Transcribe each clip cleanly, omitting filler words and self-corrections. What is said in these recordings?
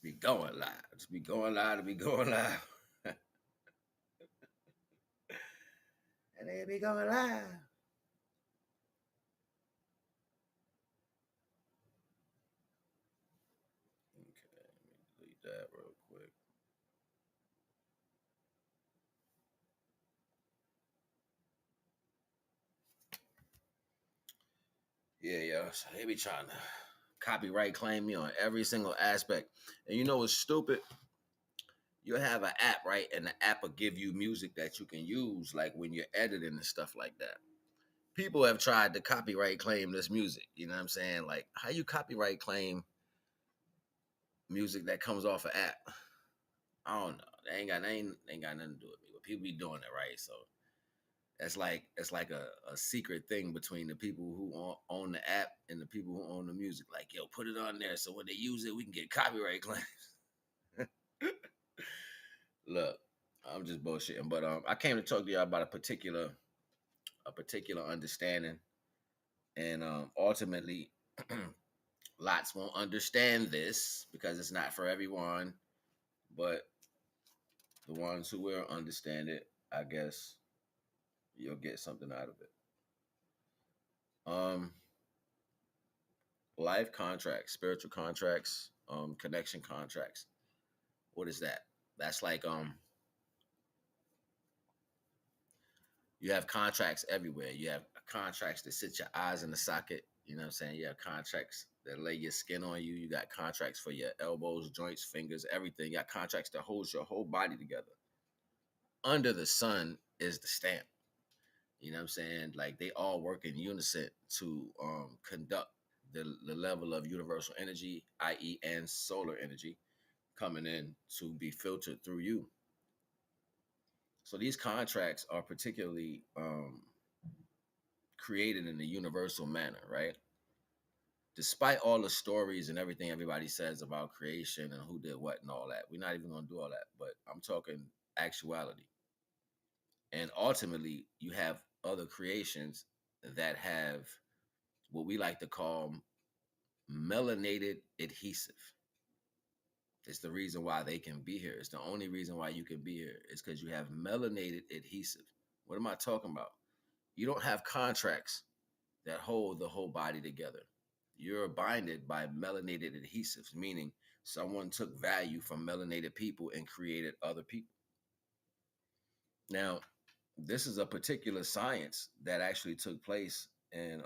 Be going live. Just be going live to be going live. And they be going live. Okay, let me delete that real quick. Yeah, yeah. So they be trying to copyright claim me on every single aspect. And you know what's stupid? You'll have an app, right? And the app will give you music that you can use, like when you're editing and stuff like that. People have tried to copyright claim this music. You know what I'm saying? Like, how you copyright claim music that comes off an app? I don't know. They ain't got nothing to do with me. But people be doing it, right? So it's like a secret thing between the people who own the app and the people who own the music. Like, yo, put it on there so when they use it, we can get copyright claims. Look, I'm just bullshitting, but I came to talk to y'all about a particular understanding, and ultimately, lots won't understand this because it's not for everyone. But the ones who will understand it, I guess you'll get something out of it. Um, Life contracts, spiritual contracts, connection contracts. What is that? That's like you have contracts everywhere. You have contracts that sit your eyes in the socket. You know what I'm saying? You have contracts that lay your skin on you. You got contracts for your elbows, joints, fingers, everything. You got contracts that holds your whole body together. Under the sun is the stamp. You know what I'm saying? Like they all work in unison to conduct the level of universal energy, i.e., and solar energy coming in to be filtered through you. So these contracts are particularly created in a universal manner, right? Despite all the stories and everything everybody says about creation and who did what and all that, we're not even going to do all that. But I'm talking actuality. And ultimately, you have other creations that have what we like to call melanated adhesive. It's the reason why they can be here. It's the only reason why you can be here. It's because you have melanated adhesive. What am I talking about? You don't have contracts that hold the whole body together. You're binded by melanated adhesives, meaning someone took value from melanated people and created other people. Now, this is a particular science that actually took place, and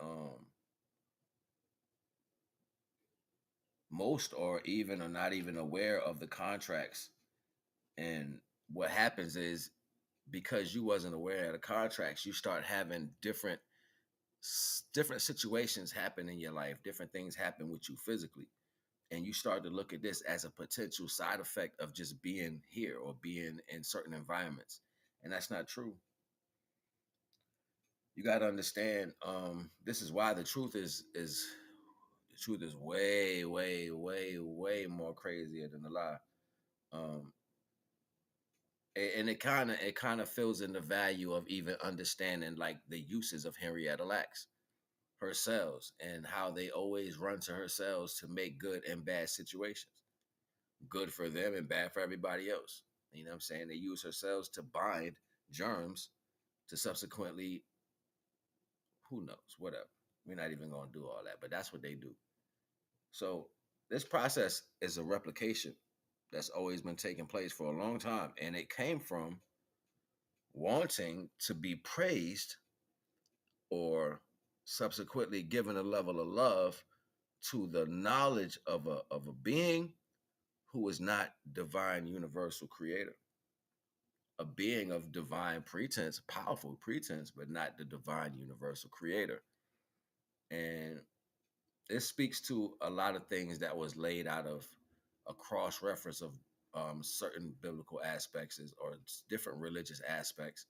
most or even are not even aware of the contracts. And what happens is because you wasn't aware of the contracts, you start having different situations happen in your life. Different things happen with you physically, and you start to look at this as a potential side effect of just being here or being in certain environments, and that's not true. You got to understand. This is why the truth is way, way, way, way more crazier than the lie. Um, and it kind of fills in the value of even understanding like the uses of Henrietta Lacks, her cells, and how they always run to her cells to make good and bad situations. Good for them and bad for everybody else. You know what I'm saying? They use her cells to bind germs to subsequently, who knows, whatever. We're not even going to do all that, but that's what they do. So this process is a replication that's always been taking place for a long time. And it came from wanting to be praised or subsequently given a level of love to the knowledge of a being who is not divine universal creator, a being of divine pretense, powerful pretense, but not the divine universal creator. And it speaks to a lot of things that was laid out of a cross reference of certain biblical aspects or different religious aspects,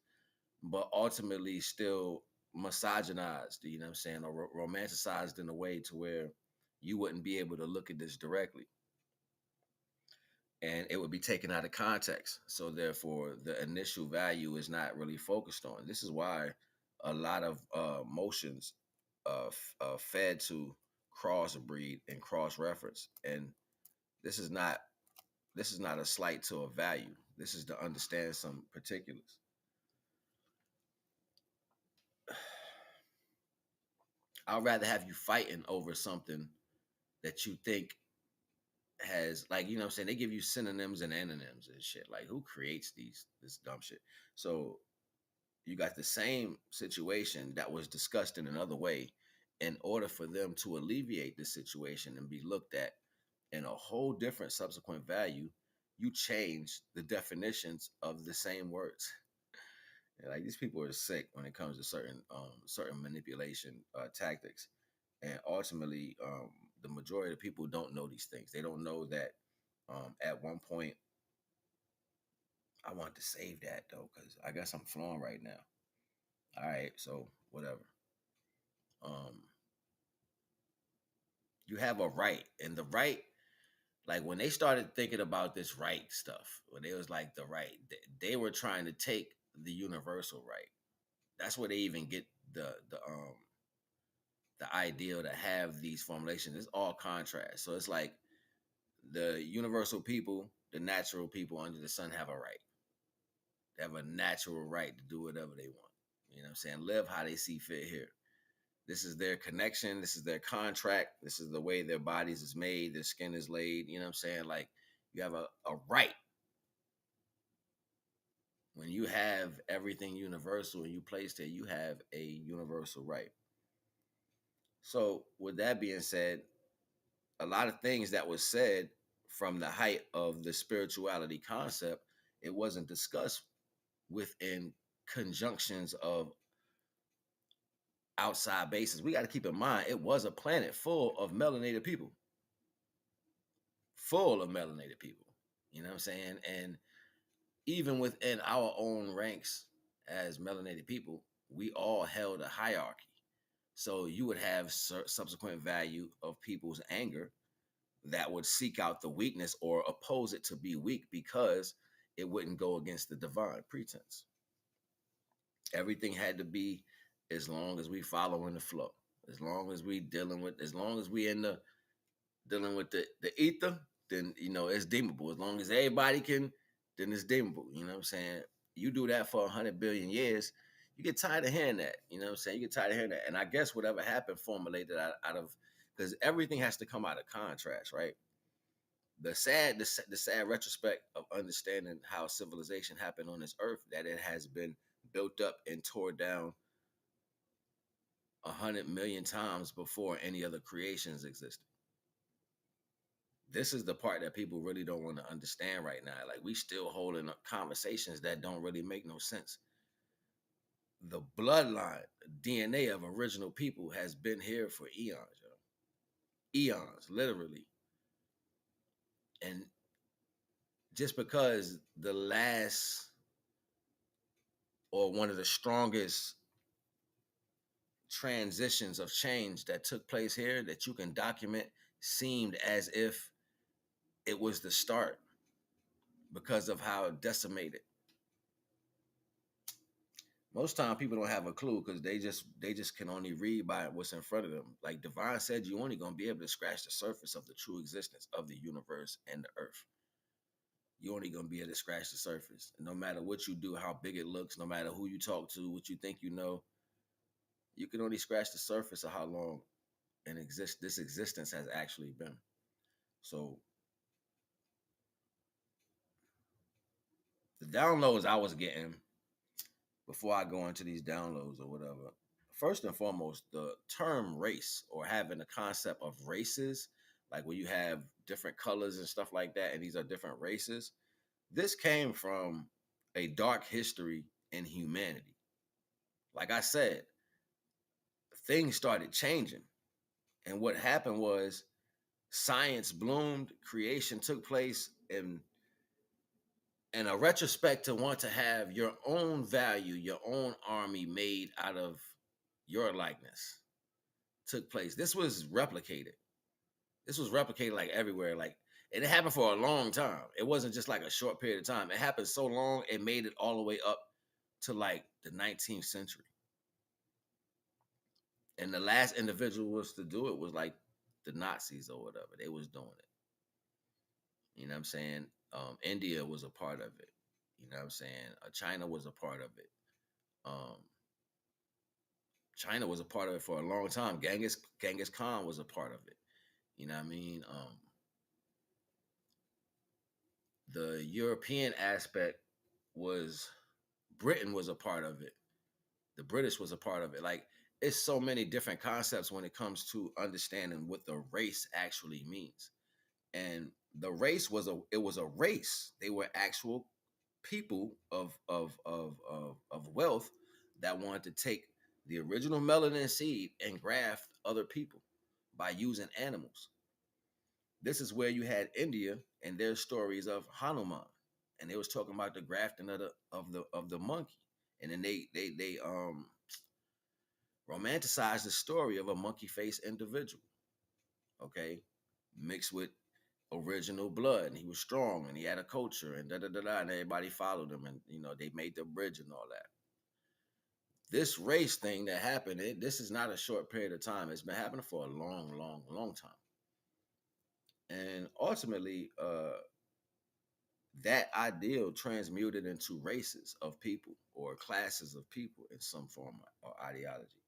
but ultimately still misogynized, you know what I'm saying, or romanticized in a way to where you wouldn't be able to look at this directly and it would be taken out of context. So therefore, the initial value is not really focused on. This is why a lot of motions fed to crossbreed and cross reference, and this is not this is not a slight to a value. This is to understand some particulars. I'd rather have you fighting over something that you think has, like, you know what I'm saying? They give you synonyms and antonyms and shit. Like, who creates this dumb shit? So you got the same situation that was discussed in another way. In order for them to alleviate this situation and be looked at in a whole different subsequent value, you change the definitions of the same words. Yeah, like, these people are sick when it comes to certain manipulation tactics, and ultimately, the majority of people don't know these things. They don't know that at one point, I want to save that though, because I guess I'm flowing right now. All right, so whatever. Um, you have a right, and the right, like when they started thinking about this right stuff, when they was like the right, they were trying to take the universal right. That's where they even get the ideal to have these formulations. It's all contrast. So it's like the universal people, the natural people under the sun have a right. They have a natural right to do whatever they want. You know what I'm saying? Live how they see fit here. This is their connection. This is their contract. This is the way their bodies is made. Their skin is laid. You know what I'm saying? Like, you have a right. When you have everything universal and you place there, you have a universal right. So with that being said, a lot of things that was said from the height of the spirituality concept, it wasn't discussed within conjunctions of outside bases. We got to keep in mind it was a planet full of melanated people, full of melanated people. You know what I'm saying? And even within our own ranks as melanated people, we all held a hierarchy. So you would have subsequent value of people's anger that would seek out the weakness or oppose it to be weak because it wouldn't go against the divine pretense. Everything had to be, as long as we following the flow, as long as we dealing with, as long as we in the dealing with the ether, then it's deemable. As long as everybody can, then it's deemable. You know what I'm saying? You do that for 100 billion years, you get tired of hearing that. You know what I'm saying? You get tired of hearing that. And I guess whatever happened formulated out of, because everything has to come out of contrast, right? The sad retrospect of understanding how civilization happened on this earth, that it has been built up and tore down 100 million times before any other creations existed. This is the part that people really don't want to understand right now. Like, we still holding up conversations that don't really make no sense. The bloodline, DNA of original people has been here for eons, eons, literally. And just because the last, or one of the strongest transitions of change that took place here that you can document seemed as if it was the start, because of how decimated. Most time people don't have a clue because they just can only read by what's in front of them. Like Divine said, you only gonna be able to scratch the surface of the true existence of the universe and the earth. You only gonna be able to scratch the surface. And no matter what you do, how big it looks, no matter who you talk to, what you think you know, you can only scratch the surface of how long this existence has actually been. So the downloads I was getting before I go into these downloads or whatever, first and foremost, the term race, or having the concept of races, like where you have different colors and stuff like that, and these are different races, this came from a dark history in humanity. Like I said, things started changing. And what happened was science bloomed, creation took place, and in a retrospect to want to have your own value, your own army made out of your likeness took place. This was replicated. This was replicated like everywhere. Like, and it happened for a long time. It wasn't just like a short period of time. It happened so long, it made it all the way up to like the 19th century. And the last individuals to do it was like the Nazis or whatever. They was doing it. You know what I'm saying? India was a part of it. You know what I'm saying? China was a part of it. Um, China was a part of it for a long time. Genghis Khan was a part of it. You know what I mean? The European aspect was Britain was a part of it. The British was a part of it. Like it's so many different concepts when it comes to understanding what the race actually means. And the race was a race. They were actual people of wealth that wanted to take the original melanin seed and graft other people by using animals. This is where you had India and their stories of Hanuman, and they was talking about the grafting of the monkey, and then they romanticized the story of a monkey faced individual, okay, mixed with original blood, and he was strong, and he had a culture, and da da da da, and everybody followed him, and they made the bridge and all that. This race thing that happened, this is not a short period of time. It's been happening for a long, long, long time, and ultimately, that ideal transmuted into races of people or classes of people in some form or ideology.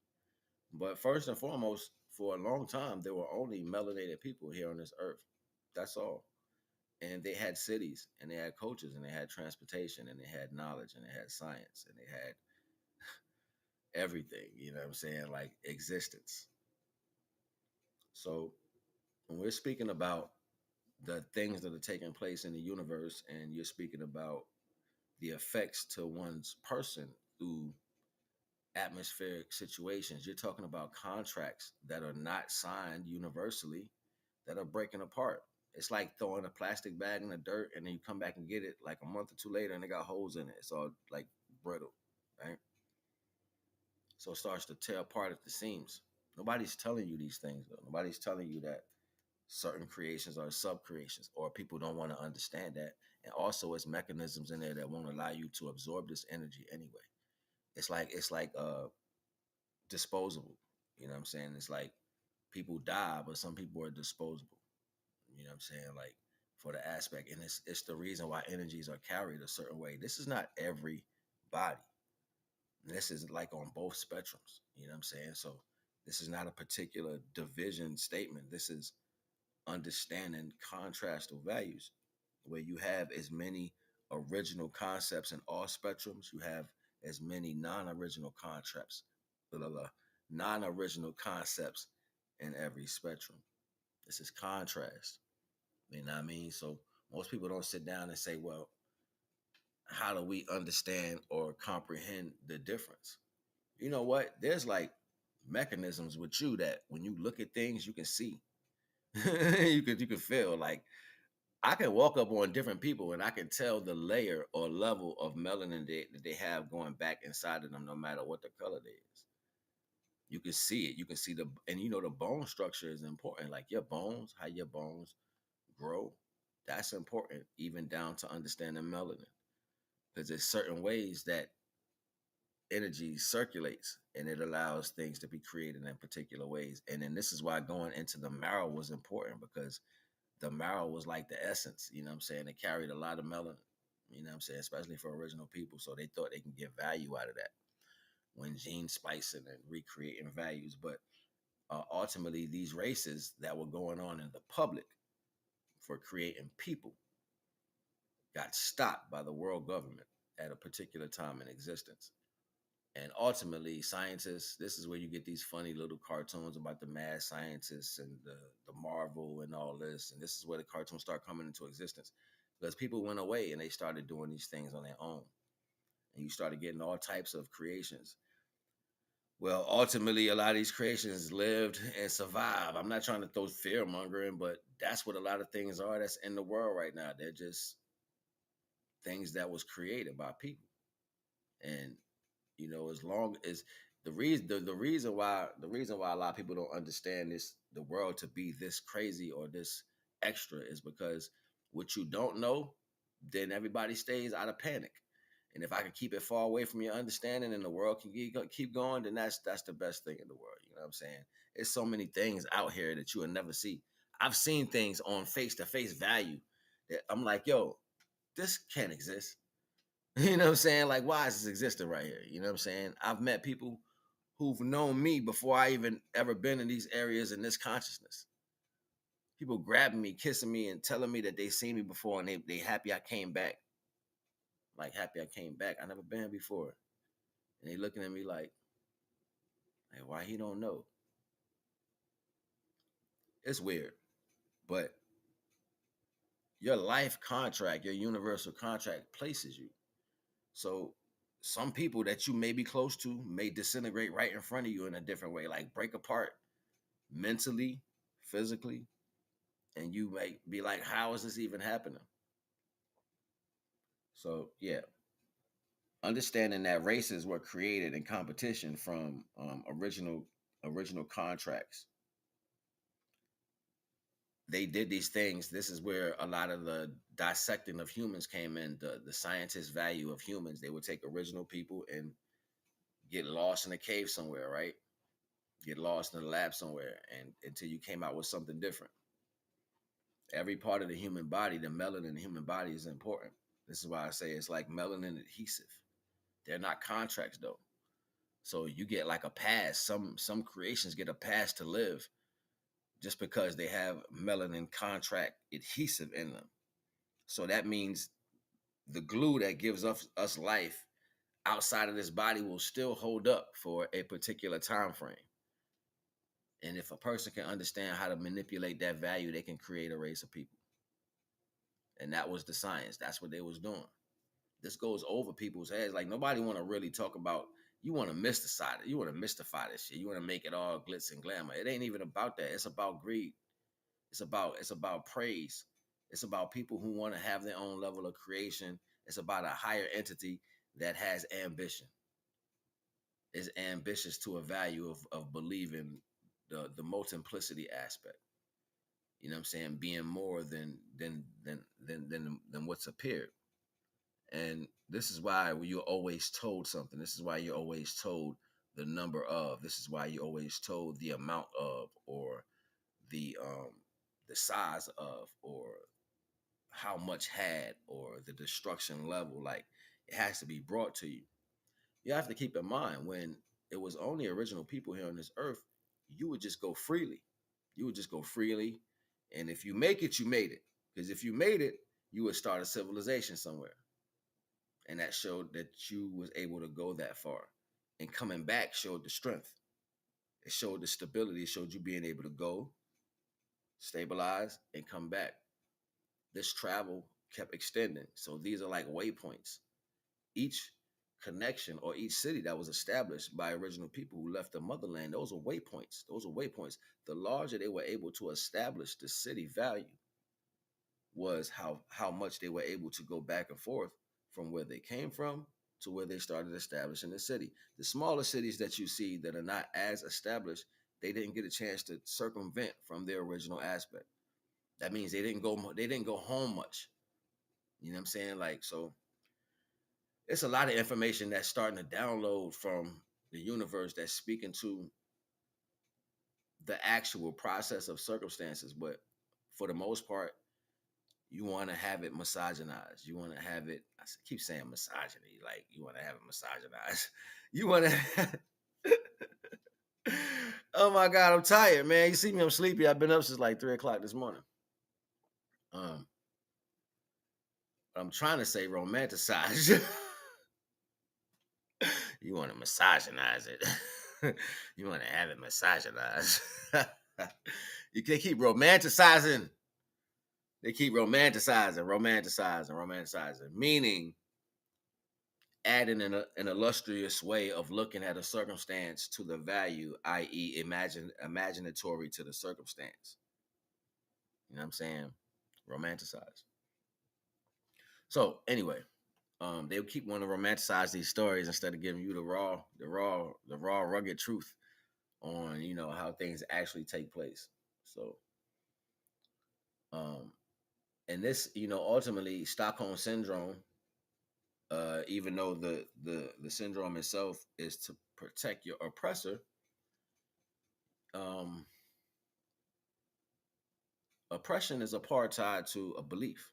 But first and foremost, for a long time, there were only melanated people here on this earth. That's all. And they had cities and they had cultures and they had transportation and they had knowledge and they had science and they had everything, you know what I'm saying? Like existence. So when we're speaking about the things that are taking place in the universe and you're speaking about the effects to one's person through atmospheric situations, you're talking about contracts that are not signed universally that are breaking apart. It's like throwing a plastic bag in the dirt and then you come back and get it like a month or two later and it got holes in it. It's all like brittle, right? So it starts to tear apart at the seams. Nobody's telling you these things though. Nobody's telling you that certain creations are sub creations or people don't want to understand that. And also it's mechanisms in there that won't allow you to absorb this energy anyway. It's like disposable. You know what I'm saying? It's like people die, but some people are disposable. You know what I'm saying? Like for the aspect, and it's the reason why energies are carried a certain way. This is not every body. This is like on both spectrums. You know what I'm saying? So this is not a particular division statement. This is understanding contrastal values, where you have as many original concepts in all spectrums. You have as many non-original concepts, blah, blah, blah, non-original concepts in every spectrum. This is contrast. You know what I mean? So most people don't sit down and say, well, how do we understand or comprehend the difference? You know what? There's like mechanisms with you that when you look at things, you can see. you can feel like I can walk up on different people and I can tell the layer or level of melanin that they have going back inside of them, no matter what the color it is. You can see it. You can see and the bone structure is important. Like your bones, how your bones grow, that's important, even down to understanding melanin. Because there's certain ways that energy circulates and it allows things to be created in particular ways. And then this is why going into the marrow was important because the marrow was like the essence, you know what I'm saying? It carried a lot of melanin, you know what I'm saying, especially for original people. So they thought they can get value out of that when gene splicing and recreating values. But ultimately, these races that were going on in the public for creating people got stopped by the world government at a particular time in existence. And ultimately, scientists, this is where you get these funny little cartoons about the mad scientists and the Marvel and all this. And this is where the cartoons start coming into existence because people went away and they started doing these things on their own. And you started getting all types of creations. Well, ultimately, a lot of these creations lived and survived. I'm not trying to throw fear mongering, but that's what a lot of things are that's in the world right now. They're just things that was created by people. And as long as the reason why a lot of people don't understand the world to be this crazy or this extra is because what you don't know, then everybody stays out of panic. And if I can keep it far away from your understanding and the world can keep going, then that's the best thing in the world. You know what I'm saying? There's so many things out here that you will never see. I've seen things on face to face value that I'm like, yo, this can't exist. You know what I'm saying? Like, why is this existing right here? You know what I'm saying? I've met people who've known me before I even ever been in these areas in this consciousness. People grabbing me, kissing me, and telling me that they seen me before and they happy I came back. Like, happy I came back. I never been here before. And they looking at me like, hey, why he don't know? It's weird. But your life contract, your universal contract places you. So some people that you may be close to may disintegrate right in front of you in a different way, like break apart mentally, physically, and you may be like, how is this even happening? So yeah, understanding that races were created in competition from original contracts. They did these things. This is where a lot of the dissecting of humans came in. The scientist value of humans. They would take original people and get lost in a cave somewhere, right? Get lost in the lab somewhere, and until you came out with something different. Every part of the human body, the melanin in the human body is important. This is why I say it's like melanin adhesive. They're not contracts though. So you get like a pass. Some creations get a pass to live just because they have melanin contract adhesive in them. So that means the glue that gives us life outside of this body will still hold up for a particular time frame. And if a person can understand how to manipulate that value, they can create a race of people. And that was the science. That's what they was doing. This goes over people's heads. Like nobody want to really talk about. You want to mystify it. You want to mystify this shit. You want to make it all glitz and glamour. It ain't even about that. It's about greed. It's about praise. It's about people who want to have their own level of creation. It's about a higher entity that has ambition. Is ambitious to a value of believing the multiplicity aspect. You know what I'm saying? Being more than what's appeared. And this is why you're always told something. This is why you're always told the number of. This is why you're always told the amount of, or the size of, or how much had, or the destruction level. Like it has to be brought to you. You have to keep in mind when it was only original people here on this earth, you would just go freely. You would just go freely. And if you make it, you made it. Because if you made it, you would start a civilization somewhere. And that showed that you was able to go that far. And coming back showed the strength. It showed the stability. It showed you being able to go, stabilize, and come back. This travel kept extending. So these are like waypoints. Each connection or each city that was established by original people who left the motherland, those are waypoints. Those are waypoints. The larger they were able to establish the city value was how much they were able to go back and forth from where they came from to where they started establishing the city. The smaller cities that you see that are not as established, they didn't get a chance to circumvent from their original aspect. That means they didn't go home much. You know what I'm saying? Like so it's a lot of information that's starting to download from the universe that's speaking to the actual process of circumstances. But for the most part, you want to have it misogynized. You want to have it, keep saying misogyny, like you want to have it misogynized. You want to, oh my God, I'm tired, man. You see me, I'm sleepy. I've been up since like 3 o'clock this morning. Um, I'm trying to say romanticize. You want to misogynize it. You want to have it misogynized. You can keep romanticizing. They keep romanticizing, meaning adding an illustrious way of looking at a circumstance to the value, i.e., imaginatory to the circumstance. You know what I'm saying? Romanticize. So anyway, they keep wanting to romanticize these stories instead of giving you the raw, rugged truth on how things actually take place. So, um, and this ultimately Stockholm syndrome, even though the syndrome itself is to protect your oppressor, um, oppression is a part tied to a belief.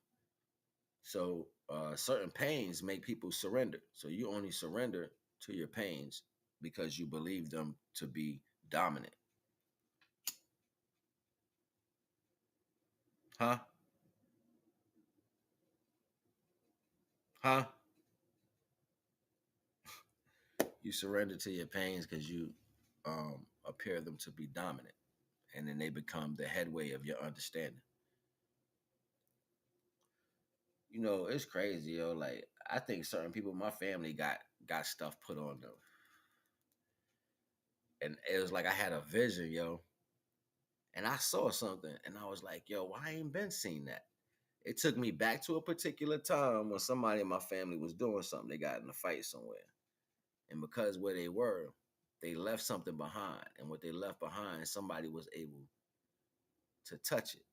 So certain pains make people surrender. So you only surrender to your pains because you believe them to be dominant. Huh? Huh? You surrender to your pains because you appear them to be dominant, and then they become the headway of your understanding. You know, it's crazy, yo. Like I think certain people in my family got stuff put on them, and it was like I had a vision, yo, and I saw something, and I was like, yo, why I ain't been seen that? It took me back to a particular time when somebody in my family was doing something. They got in a fight somewhere, and because where they were, they left something behind, and what they left behind, somebody was able to touch it,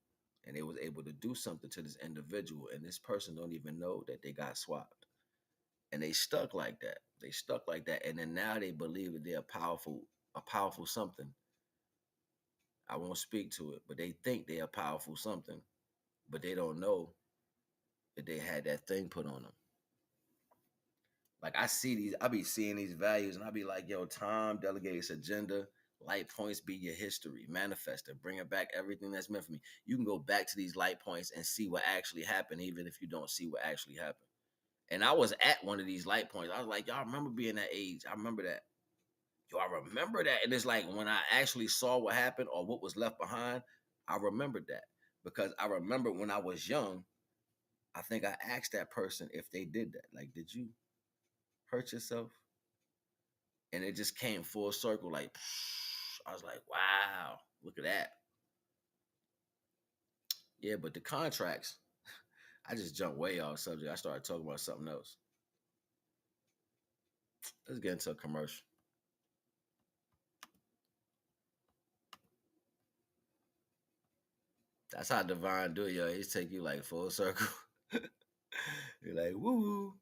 and they was able to do something to this individual, and this person don't even know that they got swapped, and they stuck like that. They stuck like that, and then now they believe that they're a powerful something. I won't speak to it, but they think they're a powerful something, but they don't know that they had that thing put on them. Like I see these, I be seeing these values, and I be like, yo, time delegates agenda. Light points be your history. Manifest it. Bring it back everything that's meant for me. You can go back to these light points and see what actually happened, even if you don't see what actually happened. And I was at one of these light points. I was like, y'all remember being that age? I remember that. Yo, I remember that. And it's like when I actually saw what happened or what was left behind, I remembered that. Because I remember when I was young, I think I asked that person if they did that. Like, did you hurt yourself? And it just came full circle. Like, I was like, wow, look at that. Yeah, but the contracts, I just jumped way off subject. I started talking about something else. Let's get into a commercial. That's how Divine do it, yo. He's take you like full circle. You're like, woo.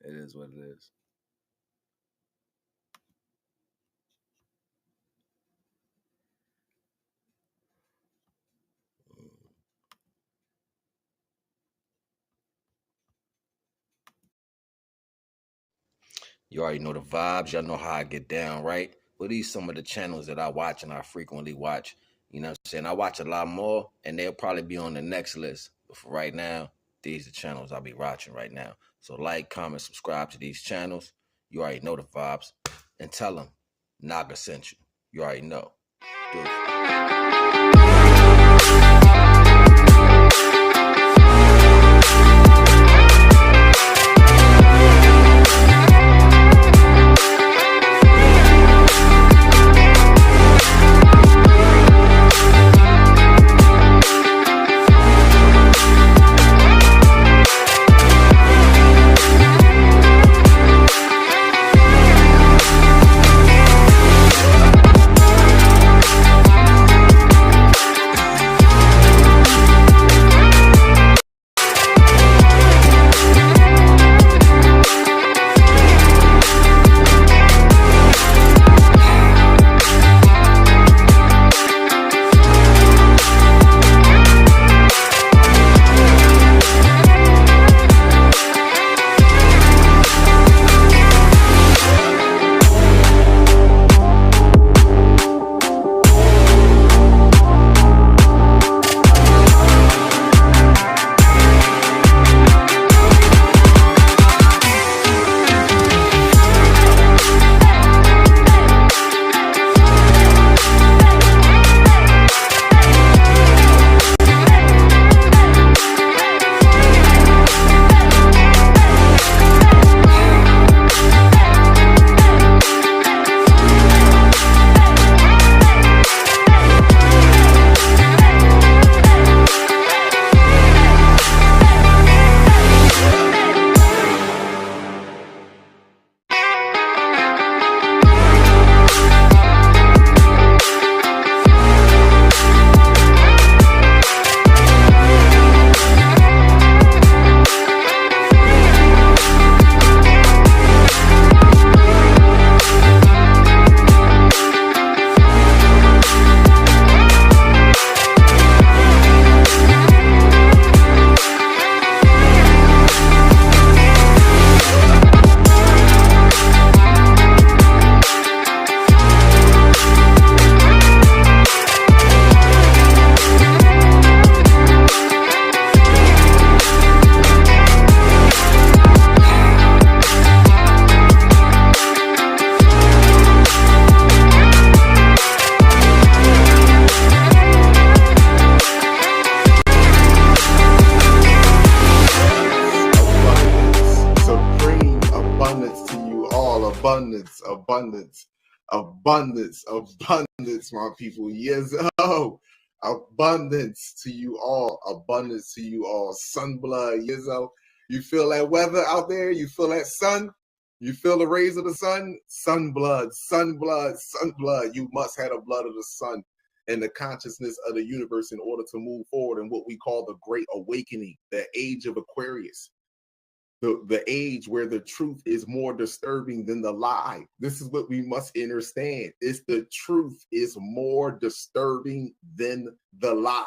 It is what it is. You already know the vibes. Y'all know how I get down, right? Well, these some of the channels that I watch and I frequently watch. You know what I'm saying? I watch a lot more, and they'll probably be on the next list. But for right now, these are channels I'll be watching right now. So like, comment, subscribe to these channels. You already know the vibes. And tell them Naga sent you. You already know. Do it. abundance, abundance, abundance, abundance, my people. Yes, oh, abundance to you all, abundance to you all. Sunblood, yes, oh. You feel that weather out there? You feel that sun? You feel the rays of the sun? Sunblood, sunblood, sunblood. You must have the blood of the sun and the consciousness of the universe in order to move forward in what we call the Great Awakening, the age of Aquarius. The age where the truth is more disturbing than the lie. This is what we must understand. It's the truth is more disturbing than the lie.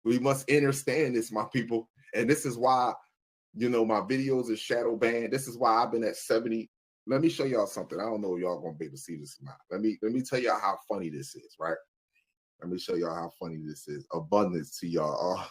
We must understand this, my people. And this is why, my videos are shadow banned. This is why I've been at 70. Let me show y'all something. I don't know if y'all gonna be able to see this or not. Let me tell y'all how funny this is, right? Let me show y'all how funny this is. Abundance to y'all. Oh.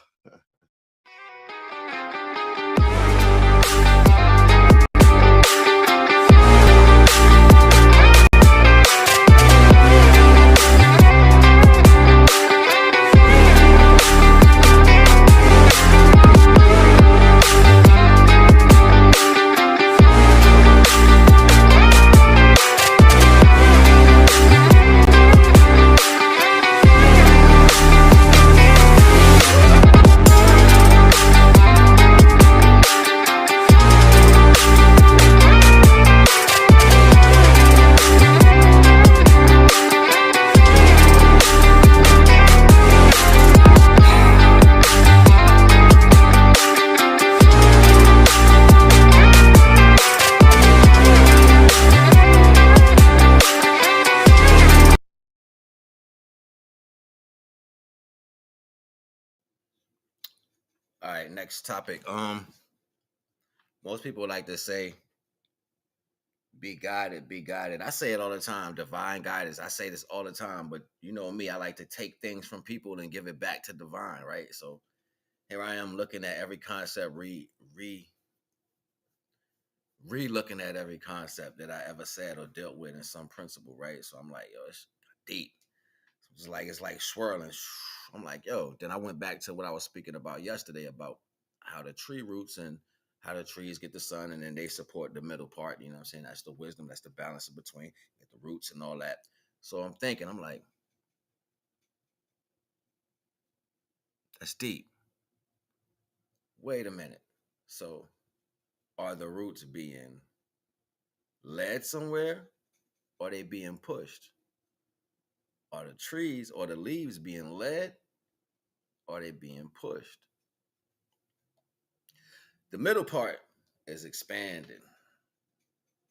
All right, next topic. Most people like to say, be guided, be guided. I say it all the time, divine guidance. I say this all the time, but you know me, I like to take things from people and give it back to divine, right? So here I am looking at every concept, re-looking at every concept that I ever said or dealt with in some principle, right? So I'm like, yo, it's deep. It's like swirling. I'm like, yo. Then I went back to what I was speaking about yesterday about how the tree roots and how the trees get the sun and then they support the middle part. You know what I'm saying? That's the wisdom. That's the balance in between. Get the roots and all that. So I'm thinking, I'm like, that's deep. Wait a minute. So are the roots being led somewhere or are they being pushed? Are the trees or the leaves being led or are they being pushed? The middle part is expanding,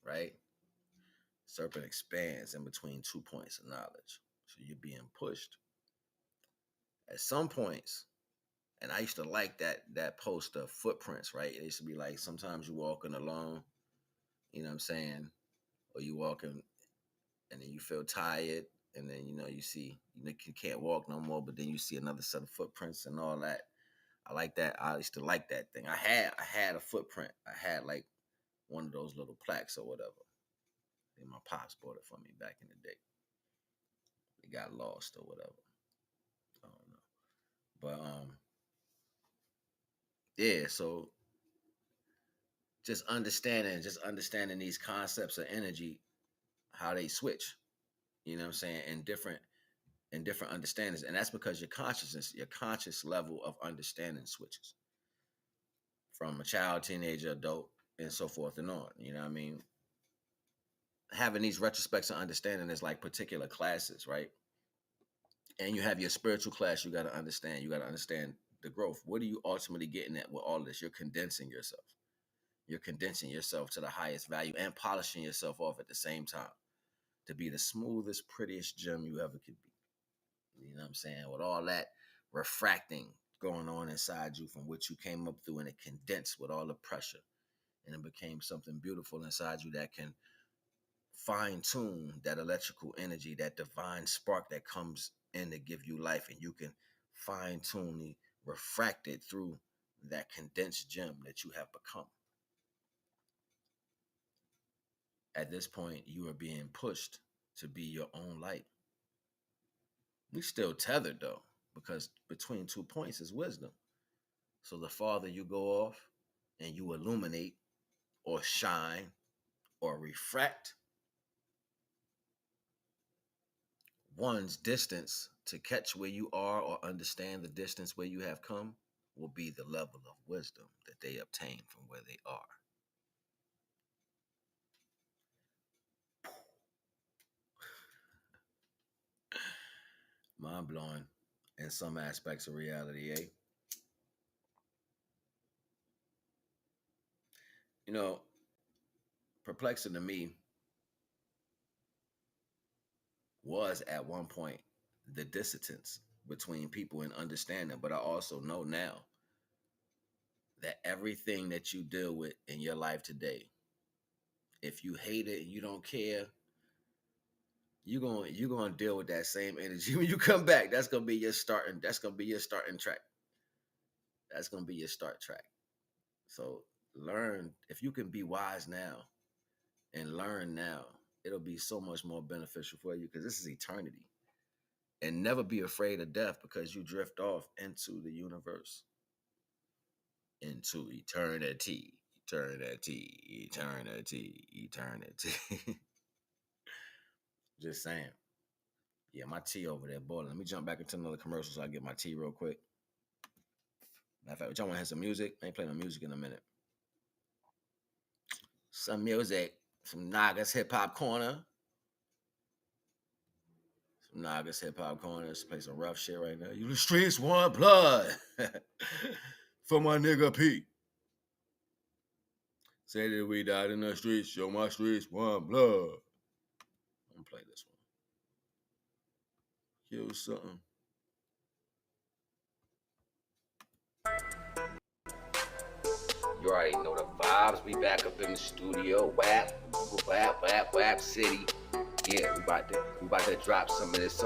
right? Serpent expands in between 2 points of knowledge. So you're being pushed. At some points, and I used to like that post of footprints, right? It used to be like sometimes you walking alone, you know what I'm saying? Or you walking and then you feel tired, and then you see you can't walk no more, but then you see another set of footprints and all that. I like that. I used to like that thing. I had a footprint. I had like one of those little plaques or whatever. And my pops bought it for me back in the day. It got lost or whatever. I don't know. But yeah, so just understanding these concepts of energy, how they switch, you know what I'm saying, in different understandings. And that's because your conscious level of understanding switches from a child, teenager, adult, and so forth and on. You know what I mean? Having these retrospects of understanding is like particular classes, right? And you have your spiritual class, you got to understand. You got to understand the growth. What are you ultimately getting at with all of this? You're condensing yourself. You're condensing yourself to the highest value and polishing yourself off at the same time to be the smoothest, prettiest gem you ever could be. You know what I'm saying? With all that refracting going on inside you from what you came up through, and it condensed with all the pressure, and it became something beautiful inside you that can fine tune that electrical energy, that divine spark that comes in to give you life, and you can fine tune the refract it through that condensed gem that you have become. At this point, you are being pushed to be your own light. We still tethered though, because between 2 points is wisdom. So the farther you go off and you illuminate or shine or refract, one's distance to catch where you are or understand the distance where you have come will be the level of wisdom that they obtain from where they are. Mind blowing in some aspects of reality, eh? You know, perplexing to me was at one point the dissonance between people in understanding, but I also know now that everything that you deal with in your life today, if you hate it and you don't care, you're gonna deal with that same energy when you come back. That's gonna be your starting track. That's gonna be your start track. So learn, if you can be wise now and learn now, it'll be so much more beneficial for you because this is eternity. And never be afraid of death because you drift off into the universe, into eternity, eternity, eternity, eternity. Just saying. Yeah, my tea over there boiling. Let me jump back into another commercial so I get my tea real quick. Matter of fact, y'all want to have some music? I ain't playing no music in a minute. Some music, some Naga's Hip Hop Corner. Some Naga's Hip Hop Corner. Let's play some rough shit right now. You the streets want blood. For my nigga Pete. Say that we died in the streets. Show my streets want blood. I'm gonna play this one. Yo, something. You already know the vibes. We back up in the studio. Wap, wap, wap, wap city. Yeah, we about to drop some of this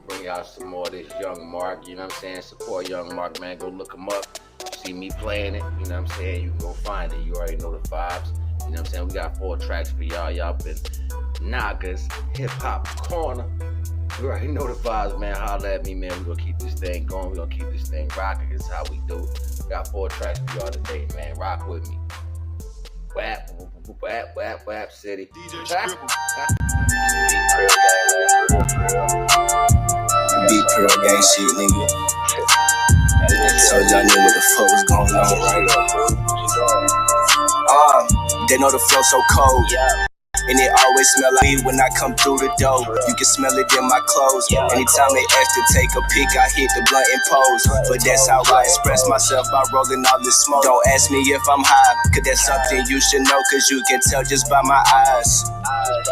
bring out some more of this Young Mark, you know what I'm saying? Support Young Mark, man. Go look him up. See me playing it, you know what I'm saying? You can go find it. You already know the vibes. You know what I'm saying? We got 4 tracks for y'all. Y'all been Naga's Hip Hop Corner. You already know the vibes, man. Holla at me, man. We're gonna keep this thing going. We're gonna keep this thing rocking. This is how we do it. We got 4 tracks for y'all today, man. Rock with me. Wap, wap, wap, wap, city. DJ Scribble. Big Pearl gang shit, nigga. So y'all knew what the fuck was going on, right? They know the flow so cold. And it always smell like weed when I come through the door. You can smell it in my clothes. Anytime they ask to take a pic, I hit the blunt and pose. But that's how I express myself by rolling all this smoke. Don't ask me if I'm high, cause that's something you should know, cause you can tell just by my eyes.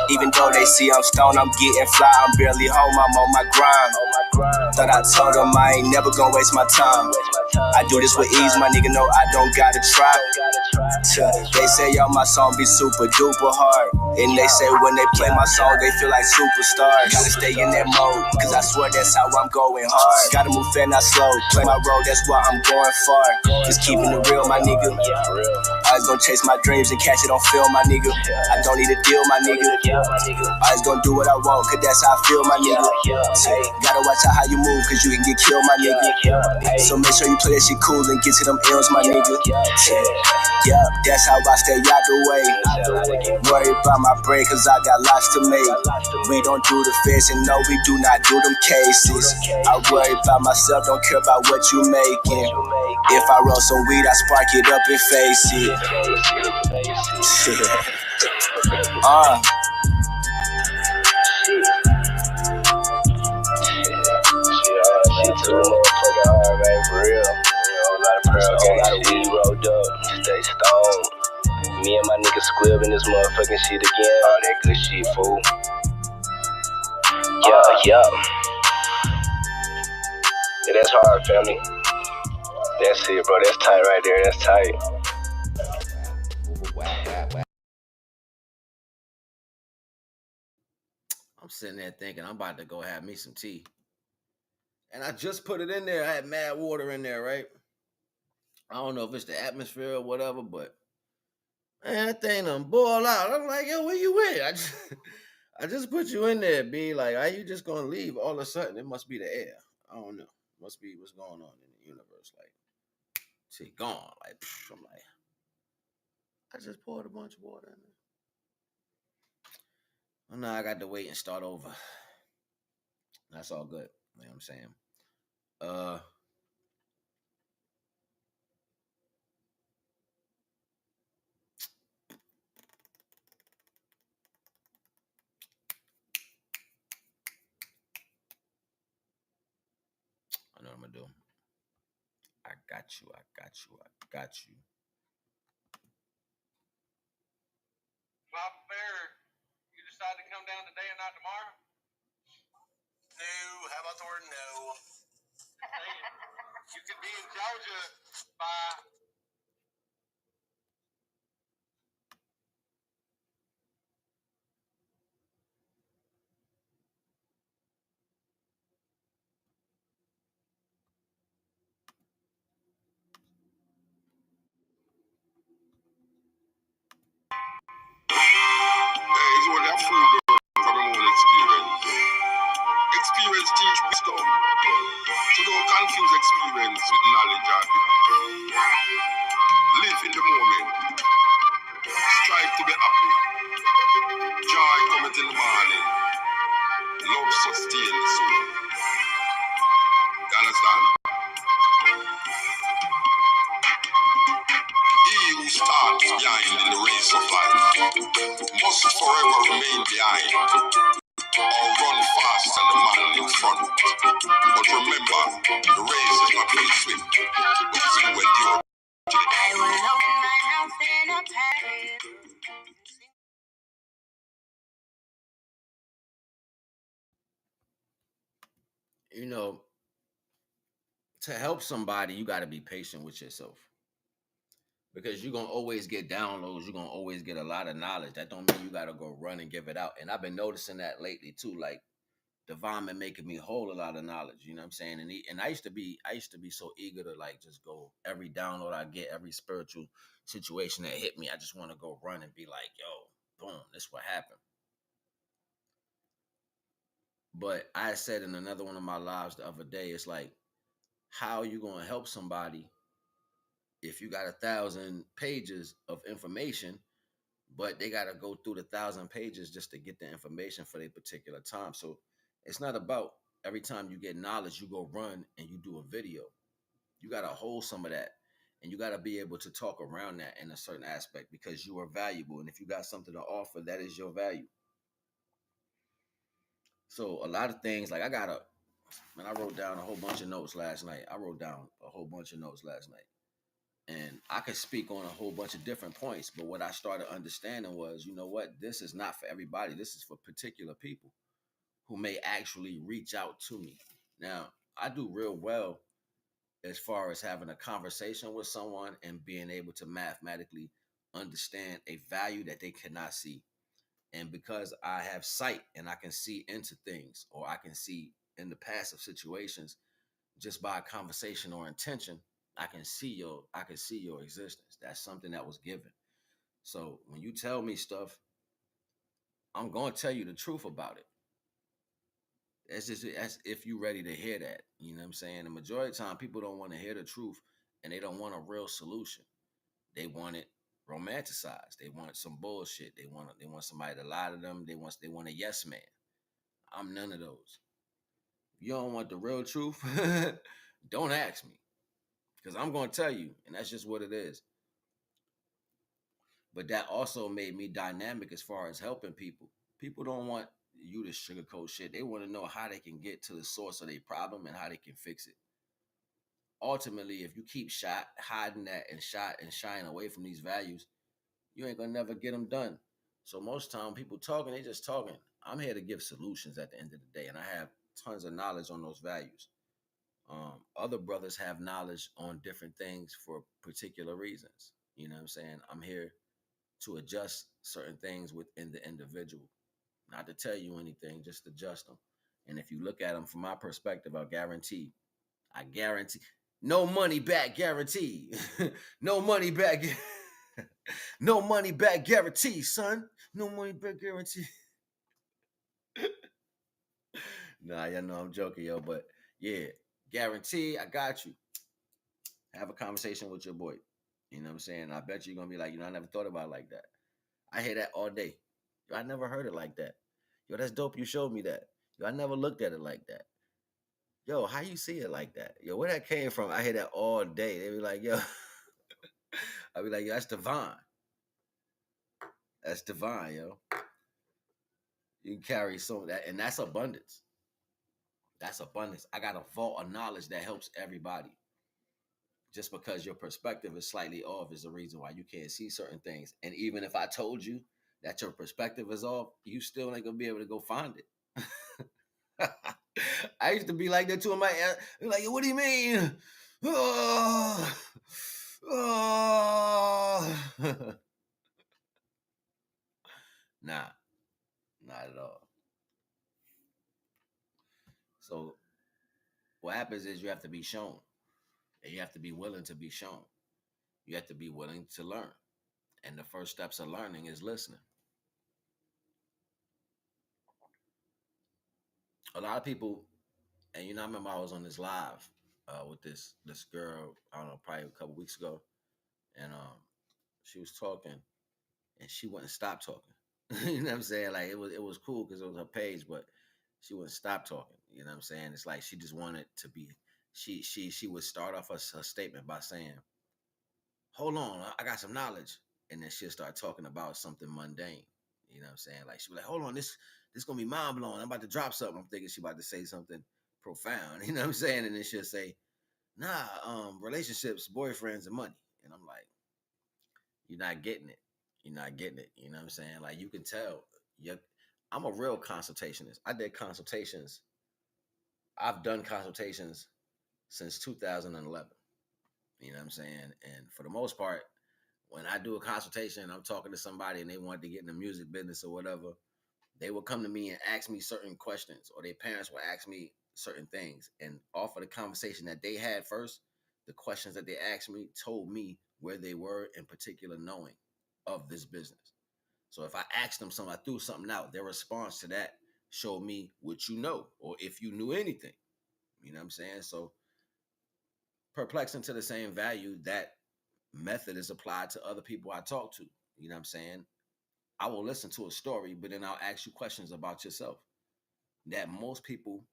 Even though they see I'm stoned, I'm getting fly. I'm barely home, I'm on my grind. Thought I told them I ain't never gonna waste my time. I do this with ease, my nigga know I don't gotta try. They say, yo, my song be super duper hard. And they say when they play my song, they feel like superstars. Gotta stay in that mode, cause I swear that's how I'm going hard. Gotta move fast, not slow. Play my role, that's why I'm going far. Just keeping it real, my nigga. Always gonna chase my dreams and catch it on film, my nigga. I don't need a deal, my nigga. Always gonna do what I want, cause that's how I feel, my nigga. Gotta watch out how you move, cause you can get killed, my nigga. So make sure you play that shit cool and get to them L's, my nigga. Yeah, that's how I stay out the way. Worry about my brain, cause I got lots to make. We don't do the feds, and no, we do not do them cases. I worry about myself, don't care about what you making. If I roll some weed, I spark it up and face it. Too motherfucking hard, man, for real. A lot of prayer, a lot of weed rolled up. Stay stoned. Me and my niggas squib in this motherfucking shit again. All that good shit, fool. Yeah. Yeah, that's hard, family. That's it, bro. That's tight right there. That's tight. I'm sitting there thinking I'm about to go have me some tea. And I just put it in there. I had mad water in there, right? I don't know if it's the atmosphere or whatever, but man, that thing done boil out. I'm like, yo, where you at? I just put you in there, B. Like, are you just gonna leave all of a sudden? It must be the air. I don't know. Must be what's going on in the universe. Like, shit gone. Like, I'm like, I just poured a bunch of water in there. Well, now I got to wait and start over. That's all good. You know what I'm saying? Uh, I know what I'm gonna do. I got you. I got you. I got you. Papa Bear, you decide to come down today and not tomorrow? No, how about the word no? You could be in Georgia by Hey, it's what that fool do from my own experience. Experience teach wisdom. So don't confuse experience with knowledge or belief. Live in the moment. Strive to be happy. Joy cometh in the morning. Love sustains the soul. You understand? He who starts behind in the race of life must forever remain behind or run fast than the man in front. But remember, the race is not made swift, but it's who endure to the end. I will open my mouth in a parrot. You know, to help somebody, you got to be patient with yourself because you're gonna always get downloads. You're gonna always get a lot of knowledge. That don't mean you gotta go run and give it out. And I've been noticing that lately too. Like Devon been making me hold a lot of knowledge. You know what I'm saying? And I used to be so eager to like just go every download I get, every spiritual situation that hit me. I just want to go run and be like, yo, boom, this what happened. But I said in another one of my lives the other day, it's like, how are you gonna help somebody if you got 1,000 pages of information, but they got to go through the 1,000 pages just to get the information for their particular time. So it's not about every time you get knowledge, you go run and you do a video. You got to hold some of that and you got to be able to talk around that in a certain aspect because you are valuable. And if you got something to offer, that is your value. So a lot of things like I wrote down a whole bunch of notes last night. And I could speak on a whole bunch of different points. But what I started understanding was, you know what, this is not for everybody. This is for particular people who may actually reach out to me. Now, I do real well as far as having a conversation with someone and being able to mathematically understand a value that they cannot see. And because I have sight and I can see into things or I can see in the past of situations just by a conversation or intention, I can see your existence. That's something that was given. So when you tell me stuff, I'm gonna tell you the truth about it. That's if you ready to hear that. You know what I'm saying? The majority of the time people don't want to hear the truth and they don't want a real solution. They want it romanticized. They want some bullshit. They want somebody to lie to them. They want a yes man. I'm none of those. If you don't want the real truth, don't ask me. Because I'm gonna tell you, and that's just what it is. But that also made me dynamic as far as helping people. People don't want you to sugarcoat shit. They want to know how they can get to the source of their problem and how they can fix it. Ultimately, if you keep hiding that and shying away from these values, you ain't gonna never get them done. So most time people talking, they just talking. I'm here to give solutions at the end of the day, and I have tons of knowledge on those values. Other brothers have knowledge on different things for particular reasons. You know what I'm saying? I'm here to adjust certain things within the individual. Not to tell you anything, just adjust them. And if you look at them from my perspective, I guarantee, no money back guarantee. No money back, no money back guarantee, son. No money back guarantee. Nah, y'all know I'm joking, yo, but yeah, guarantee, I got you. Have a conversation with your boy. You know what I'm saying? I bet you're gonna be like, I never thought about it like that. I hear that all day. Yo, I never heard it like that. Yo, that's dope. You showed me that. Yo, I never looked at it like that. Yo, how you see it like that? Yo, where that came from? I hear that all day. They be like, yo, I be like, yo, that's divine. That's divine, yo. You can carry some of that, and that's abundance. That's abundance. I got a vault of knowledge that helps everybody. Just because your perspective is slightly off is the reason why you can't see certain things. And even if I told you that your perspective is off, you still ain't gonna be able to go find it. I used to be like that too in my like, what do you mean? Oh, oh. Nah, not at all. So what happens is you have to be shown, and you have to be willing to be shown. You have to be willing to learn. And the first steps of learning is listening. A lot of people, and I remember I was on this live with this girl, I don't know, probably a couple weeks ago, and she was talking, and she wouldn't stop talking. You know what I'm saying? Like it was cool because it was her page, but she wouldn't stop talking. You know what I'm saying? It's like she just wanted to be. She would start off her statement by saying, "Hold on, I got some knowledge," and then she'll start talking about something mundane. You know what I'm saying? Like she'll be like, "Hold on, this gonna be mind blowing. I'm about to drop something." I'm thinking she about to say something profound. You know what I'm saying? And then she'll say, "Nah, relationships, boyfriends, and money." And I'm like, "You're not getting it. You're not getting it." You know what I'm saying? Like you can tell. I'm a real consultationist. I did consultations. I've done consultations since 2011. You know what I'm saying? And for the most part, when I do a consultation, I'm talking to somebody and they wanted to get in the music business or whatever, they would come to me and ask me certain questions, or their parents would ask me certain things. And off of the conversation that they had first, the questions that they asked me told me where they were in particular knowing of this business. So if I asked them something, I threw something out, their response to that showed me what you know, or if you knew anything. You know what I'm saying? So perplexing to the same value, that method is applied to other people I talk to. You know what I'm saying? I will listen to a story, but then I'll ask you questions about yourself that most people,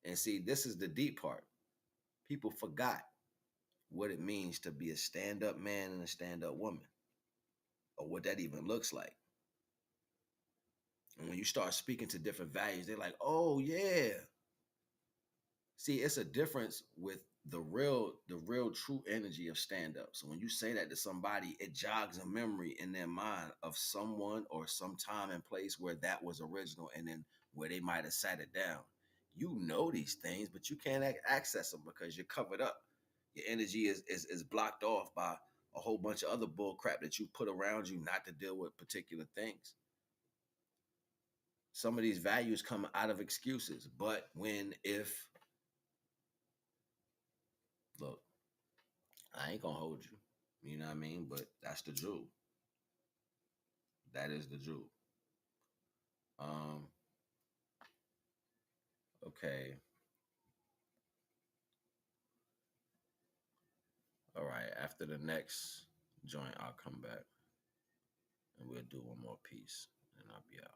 and see, this is the deep part. People forgot what it means to be a stand-up man and a stand-up woman, or what that even looks like. And when you start speaking to different values, they're like, oh yeah. See, it's a difference with the real true energy of stand-up. So when you say that to somebody, it jogs a memory in their mind of someone or some time and place where that was original, and then where they might have sat it down. You know these things, but you can't access them because you're covered up. Your energy is blocked off by a whole bunch of other bull crap that you put around you not to deal with particular things. Some of these values come out of excuses, but look, I ain't gonna hold you. You know what I mean? But that's the jewel. That is the jewel. Okay. All right. After the next joint, I'll come back and we'll do one more piece, and I'll be out.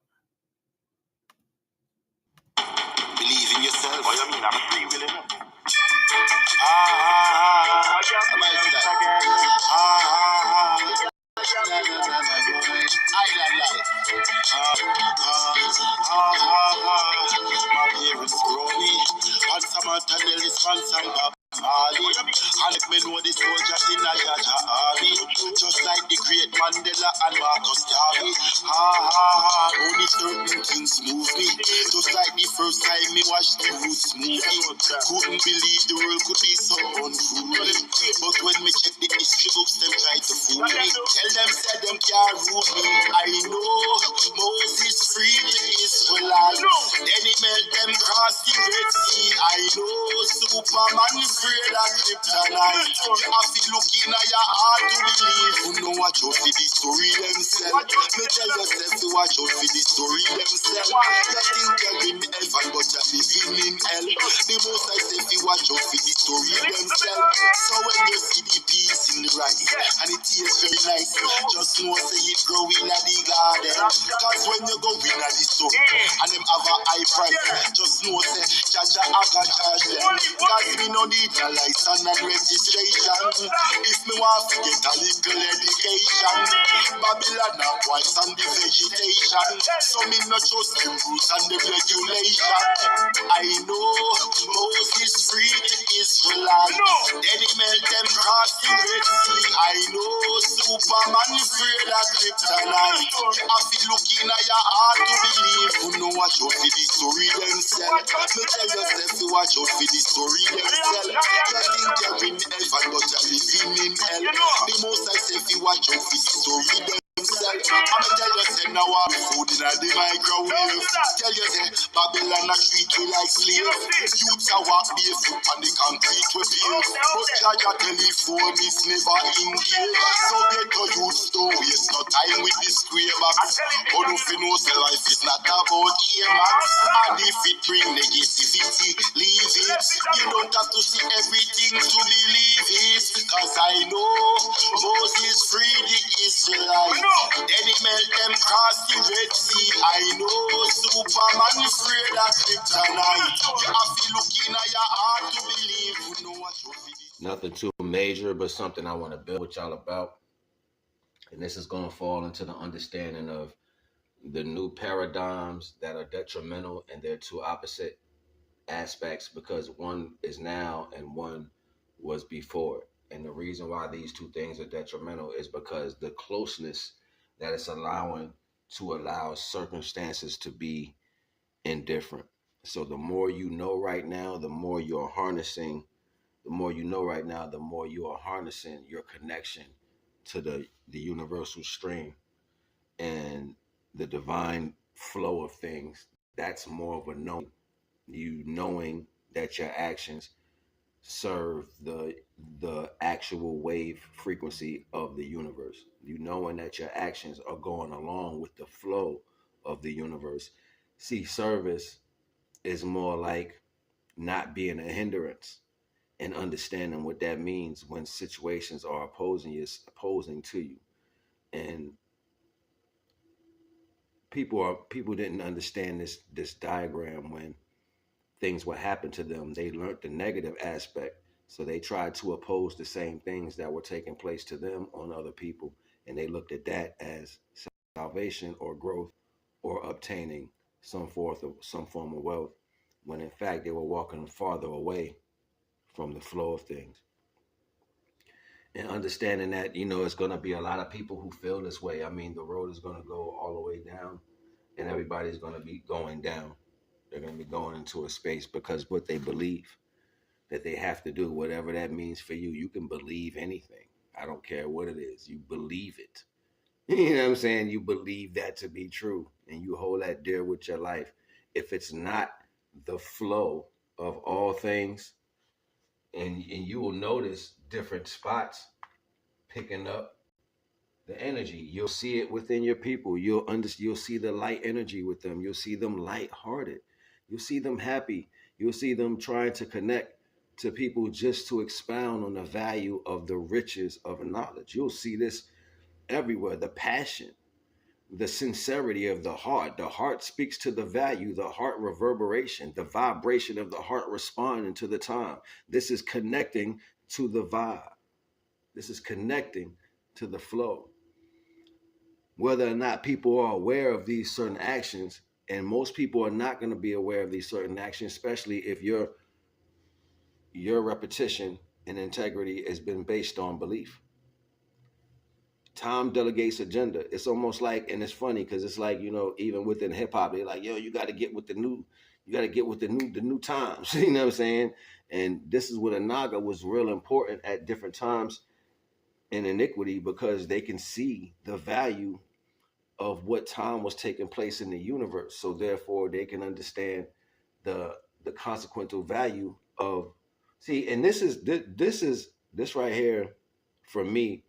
Believe in yourself. What do you mean? I'm free willing. My parents grow me, and some are telling this concern about Mali. And let me know the soldiers in the Gaza army, just like the great Mandela and Marcus Garvey. Only certain things move me, just like the first time me watched the Roots movie. Couldn't believe the world could be so unruly, but when me check the history books, them try to fool me. Tell them say them can't rule me. I know Moses freed the Israelites, then he made them cross the Red Sea. I know Superman afraid of kryptonite. You have to look in your heart to believe. know watch out for the story themselves. Me tell yourself to watch out for the story themselves. You think you're in heaven, but you're living in hell. The most I say to watch out for the story themselves. So when you see the peace in the rice, and it tastes very nice, just know say it growing at the garden. Cause when you go in at the store, and them have a high price, just know say Jaja Aga charge them. Cause me no need a license and registration. If me want to get a little education, Babylon have wives and the vegetation. So me no trust them rules and the regulation. I know Moses freed the Israelites. Then he melt them cross the Red Sea. I know Superman afraid of kryptonite. You have to look in your heart to believe. You know watch out for the story themselves. Me tell yourself to watch out for the story themselves. You think you're in heaven, but you're living in hell. The most I say to watch out for the story themselves. I'ma tell you say now I'm food in the microwave. Tell you say Babylon a treat we like slaves. Youths a walk barefoot on the concrete we pave. But Jaja telephone is never engaged. So get your youths don't waste no time with the square box. But if you know say life is not about earmarks. And if it bring negativity, leave it. You don't have to see everything to believe it. Cause I know Moses freed the Israelites. Then he melt them cross the Red Sea. I know Superman afraid of kryptonite. You have to look in your heart to believe. You know what you feel. Nothing too major, but something I want to build with y'all about. And this is going to fall into the understanding of the new paradigms that are detrimental, and they're two opposite aspects because one is now and one was before. And the reason why these two things are detrimental is because the closeness that it's allowing to allow circumstances to be indifferent. So the more you know right now, the more you're harnessing, the more you know right now, the more you are harnessing your connection to the universal stream and the divine flow of things. That's more of a knowing. You knowing that your actions serve the actual wave frequency of the universe. You knowing that your actions are going along with the flow of the universe. See, service is more like not being a hindrance and understanding what that means when situations are opposing to you. And people didn't understand this diagram when things would happen to them. They learned the negative aspect. So they tried to oppose the same things that were taking place to them on other people. And they looked at that as salvation or growth or obtaining some form of wealth, when in fact they were walking farther away from the flow of things. And understanding that, it's going to be a lot of people who feel this way. I mean, the road is going to go all the way down and everybody's going to be going down. They're going to be going into a space because what they believe that they have to do, whatever that means for you. You can believe anything. I don't care what it is. You believe it. You know what I'm saying? You believe that to be true and you hold that dear with your life. If it's not the flow of all things, and you will notice different spots picking up the energy. You'll see it within your people. You'll see the light energy with them. You'll see them lighthearted. You'll see them happy. You'll see them trying to connect to people just to expound on the value of the riches of knowledge. You'll see this everywhere. The passion, the sincerity of the heart. The heart speaks to the value, the heart reverberation, the vibration of the heart responding to the time. This is connecting to the vibe. This is connecting to the flow. Whether or not people are aware of these certain actions, and most people are not going to be aware of these certain actions, especially if your repetition and integrity has been based on belief. Time delegates agenda. It's almost like, and it's funny because it's like, even within hip hop, they're like, yo, you got to get with the new, the new times. You know what I'm saying? And this is what a Naga was real important at different times in iniquity, because they can see the value of what time was taking place in the universe. So therefore they can understand the consequential value of, see, and this right here for me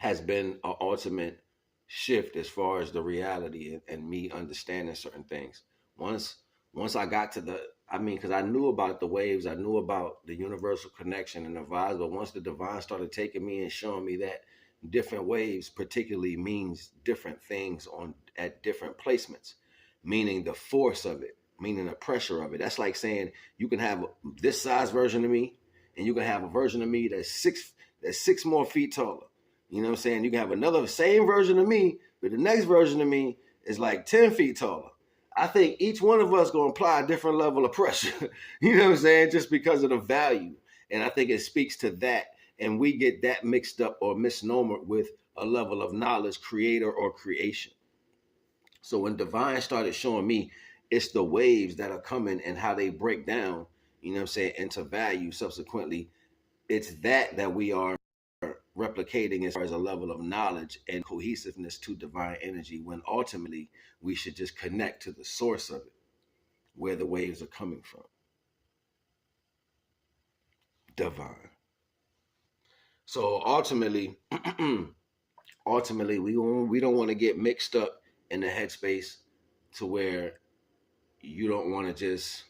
has been an ultimate shift as far as the reality and me understanding certain things. Once once I got to because I knew about the waves, I knew about the universal connection and the vibes, but once the divine started taking me and showing me that different waves particularly means different things on at different placements, meaning the force of it, meaning the pressure of it. That's like saying you can have this size version of me and you can have a version of me that's six more feet taller. You know what I'm saying? You can have another same version of me, but the next version of me is like 10 feet taller. I think each one of us gonna apply a different level of pressure. You know what I'm saying? Just because of the value. And I think it speaks to that. And we get that mixed up or misnomered with a level of knowledge, creator or creation. So when Divine started showing me it's the waves that are coming and how they break down, you know what I'm saying, into value subsequently, it's that we are replicating as far as a level of knowledge and cohesiveness to divine energy, when ultimately we should just connect to the source of it, where the waves are coming from. Divine. So ultimately, we don't want to get mixed up in the headspace to where you don't want to just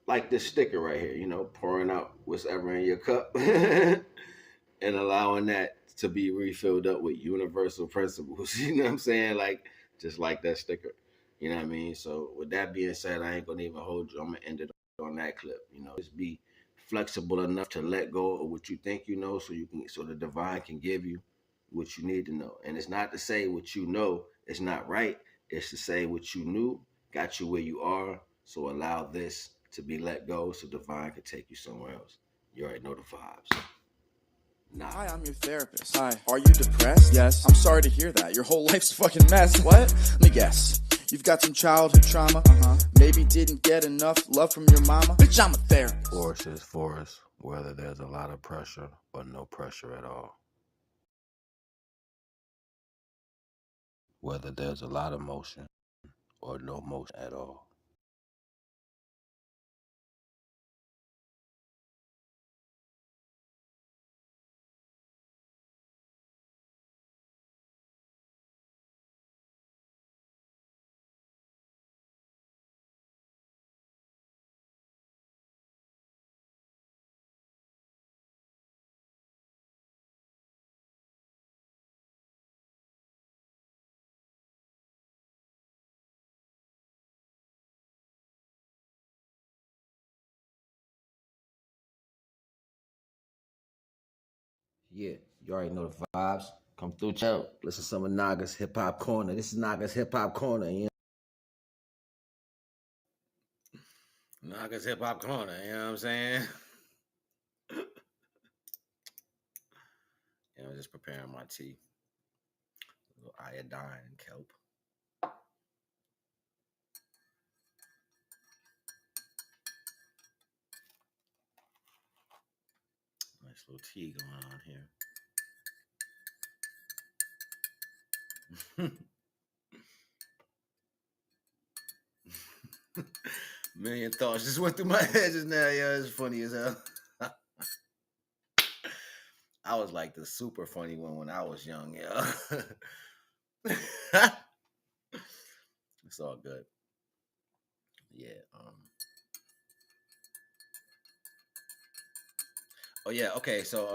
like this sticker right here, pouring out what's ever in your cup and allowing that to be refilled up with universal principles. You know what I'm saying? Like, just like that sticker. You know what I mean? So with that being said, I ain't gonna even hold you. I'm gonna end it on that clip. Just be flexible enough to let go of what you think you know, so the divine can give you what you need to know. And it's not to say what you know is not right. It's to say what you knew got you where you are. So allow this to be let go so divine can take you somewhere else. You already know the vibes. Nah. Hi, I'm your therapist. Hi. Are you depressed? Yes. I'm sorry to hear that. Your whole life's a fucking mess. What? Let me guess. You've got some childhood trauma. Maybe didn't get enough love from your mama. Bitch, I'm a therapist. Force is force, whether there's a lot of pressure or no pressure at all. Whether there's a lot of motion or no motion at all. Yeah, you already know the vibes. Come through, chill. Listen to some of Naga's Hip Hop Corner. This is Naga's Hip Hop Corner. Naga's Hip Hop Corner, you know what I'm saying? Just preparing my tea. A little iodine and kelp. Nice little tea going on here. Million thoughts just went through my head just now. Yeah, it's funny as hell. I was like the super funny one when I was young. Yeah. It's all good. Yeah. Oh yeah. Okay. So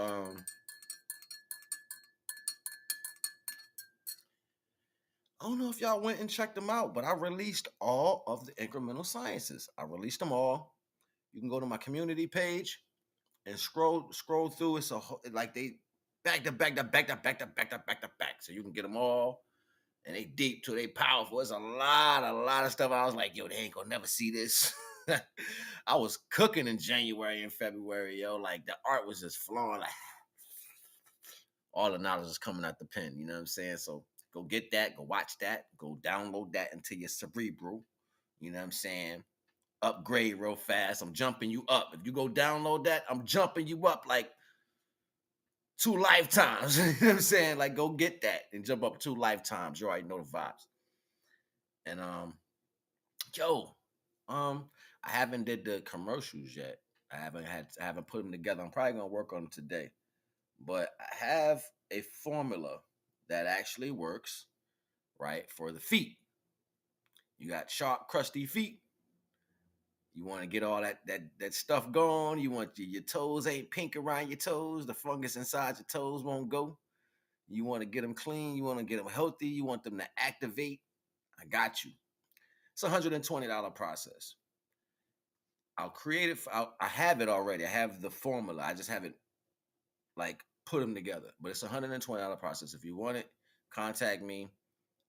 I don't know if y'all went and checked them out, but I released all of the incremental sciences. I released them all. You can go to my community page and scroll through. It's like they back to back to back to back to back to back to back. So you can get them all, and they deep too. They powerful. It's a lot of stuff. I was like, yo, they ain't gonna never see this. I was cooking in January and February, yo. Like the art was just flowing. Like all the knowledge is coming out the pen. You know what I'm saying? So go get that. Go watch that. Go download that into your cerebral. You know what I'm saying? Upgrade real fast. I'm jumping you up. If you go download that, I'm jumping you up like 2 lifetimes. You know what I'm saying? Like go get that and jump up 2 lifetimes. You already know the vibes. And I haven't did the commercials yet. I haven't put them together. I'm probably gonna work on them today. But I have a formula that actually works, right, for the feet. You got sharp, crusty feet. You want to get all that stuff gone. You want your toes ain't pink around your toes. The fungus inside your toes won't go. You want to get them clean. You want to get them healthy. You want them to activate. I got you. It's a $120 process. I'll create it. I have it already. I have the formula. I just haven't like put them together. But it's a $120 process. If you want it, contact me.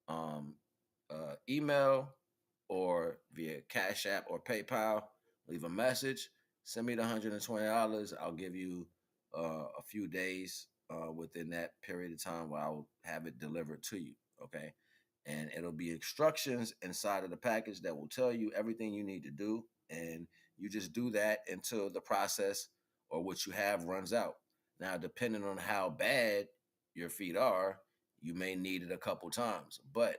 Um, email or via Cash App or PayPal. Leave a message. Send me the $120. I'll give you a few days within that period of time where I'll have it delivered to you. Okay. And it'll be instructions inside of the package that will tell you everything you need to do. And you just do that until the process or what you have runs out. Now, depending on how bad your feet are, you may need it a couple times. But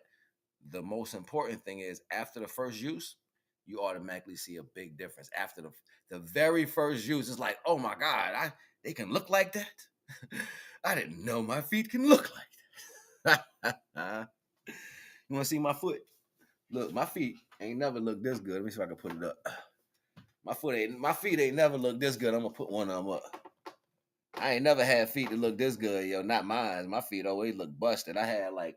the most important thing is after the first use, you automatically see a big difference. After the very first use, it's like, oh my God, they can look like that. I didn't know my feet can look like that. You want to see my foot? Look, my feet ain't never looked this good. Let me see if I can put it up. My feet ain't never looked this good. I'm gonna put one of them up. I ain't never had feet that look this good, yo. Not mine. My feet always look busted. I had like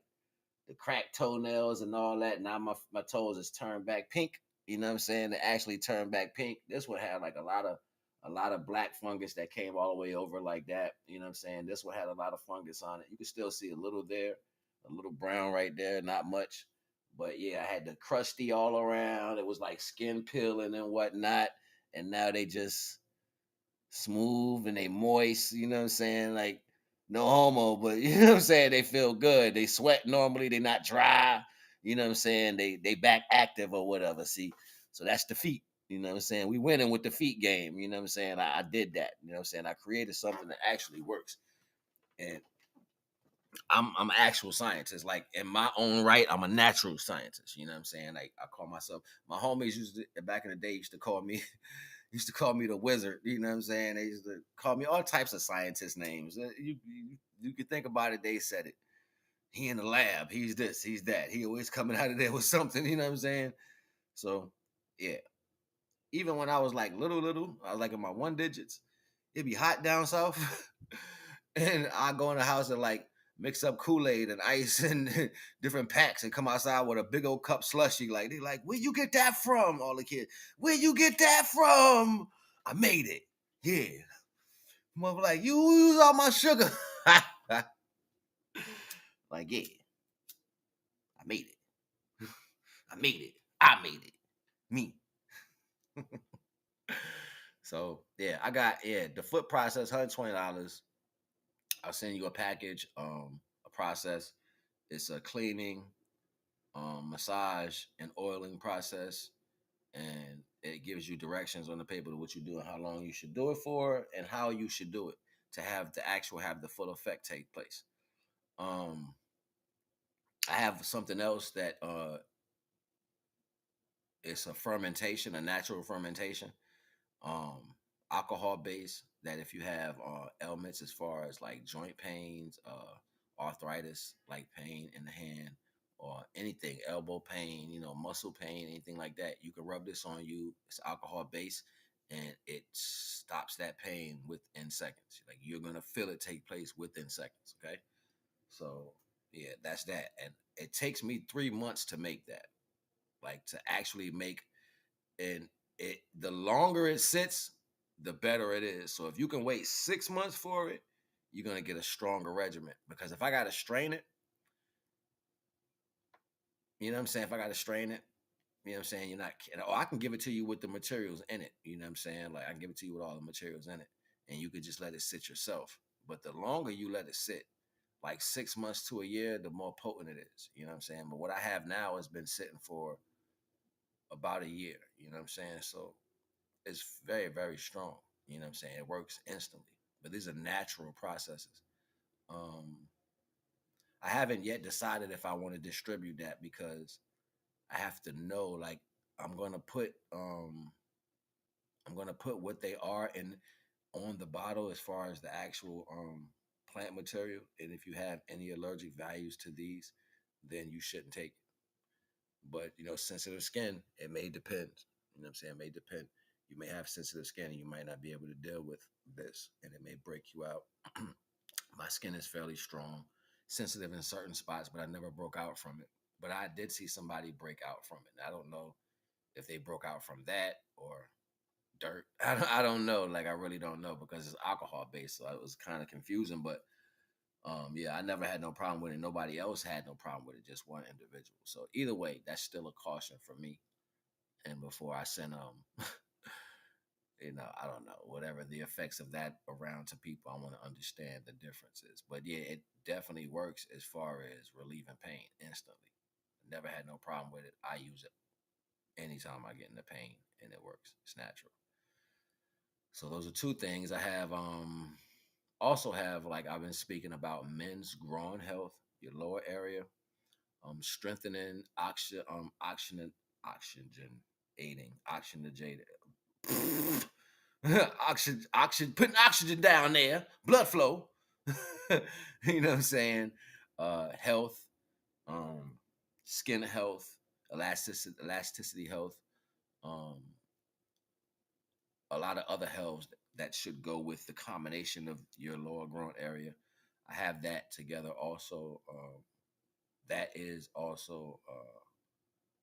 the cracked toenails and all that. Now my toes is turned back pink. You know what I'm saying? They actually turned back pink. This one had like a lot of black fungus that came all the way over like that. You know what I'm saying? This one had a lot of fungus on it. You can still see a little there, a little brown right there, not much. But yeah, I had the crusty all around. It was like skin peeling and whatnot. And now they just smooth and they moist, you know what I'm saying? Like no homo, but you know what I'm saying? They feel good. They sweat normally, they not dry, you know what I'm saying? They back active or whatever. See, so that's the feet. You know what I'm saying? We winning with the feet game. You know what I'm saying? I did that. You know what I'm saying? I created something that actually works. And I'm an actual scientist. Like in my own right, I'm a natural scientist. You know what I'm saying? Like I call myself. My homies back in the day used to call me the wizard. You know what I'm saying? They used to call me all types of scientist names. You could think about it. They said it. He in the lab. He's this. He's that. He always coming out of there with something. You know what I'm saying? So yeah. Even when I was like little, I was like in my one digits. It'd be hot down south, and I go in the house and like mix up Kool-Aid and ice and different packs and come outside with a big old cup slushy. Like they like, where you get that from? All the kids, where you get that from? I made it. Yeah. Mother like, you use all my sugar. Like, yeah. I made it. I made it. I made it. Me. So yeah, I got the foot process, $120. I'll send you a package, a process. It's a cleaning, massage, and oiling process, and it gives you directions on the paper to what you do and how long you should do it for, and how you should do it to have the full effect take place. I have something else that it's a fermentation, a natural fermentation, um, alcohol based. That if you have ailments as far as like joint pains, arthritis, like pain in the hand, or anything, elbow pain, muscle pain, anything like that, you can rub this on you. It's alcohol based, and it stops that pain within seconds. Like you're gonna feel it take place within seconds. Okay, so yeah, that's that, and it takes me 3 months to make that. Like to actually make, and the longer it sits, the better it is. So if you can wait 6 months for it, you're gonna get a stronger regimen. Because if I gotta strain it, you know what I'm saying? If I gotta strain it, you know what I'm saying? You're not kidding. Or I can give it to you with the materials in it. You know what I'm saying? Like I can give it to you with all the materials in it, and you could just let it sit yourself. But the longer you let it sit, like 6 months to a year, the more potent it is. You know what I'm saying? But what I have now has been sitting for about a year. You know what I'm saying? So it's very, very strong. You know what I'm saying? It works instantly. But these are natural processes. Um, I haven't yet decided if I want to distribute that because I have to know like I'm gonna put what they are in on the bottle as far as the actual plant material, and if you have any allergic values to these, then you shouldn't take it. But sensitive skin, it may depend. You know what I'm saying? It may depend. You may have sensitive skin and you might not be able to deal with this, and it may break you out. My skin is fairly strong, sensitive in certain spots, but I never broke out from it. But I did see somebody break out from it. I don't know if they broke out from that or dirt. I don't know. Like, I really don't know, because it's alcohol based, so it was kind of confusing. But yeah, I never had no problem with it. Nobody else had no problem with it. Just one individual. So either way, that's still a caution for me. And before I send I don't know, whatever the effects of that around to people, I want to understand the differences. But yeah, it definitely works as far as relieving pain instantly. Never had no problem with it. I use it anytime I get into pain, and it works. It's natural. So those are two things. I have also have, like I've been speaking about, men's groin health, your lower area, strengthening oxygen aiding, oxygenated. Putting oxygen down there, blood flow. You know what I'm saying? Health, um, skin health, elasticity health, um, a lot of other healths that should go with the combination of your lower groin area. I have that together also. That is also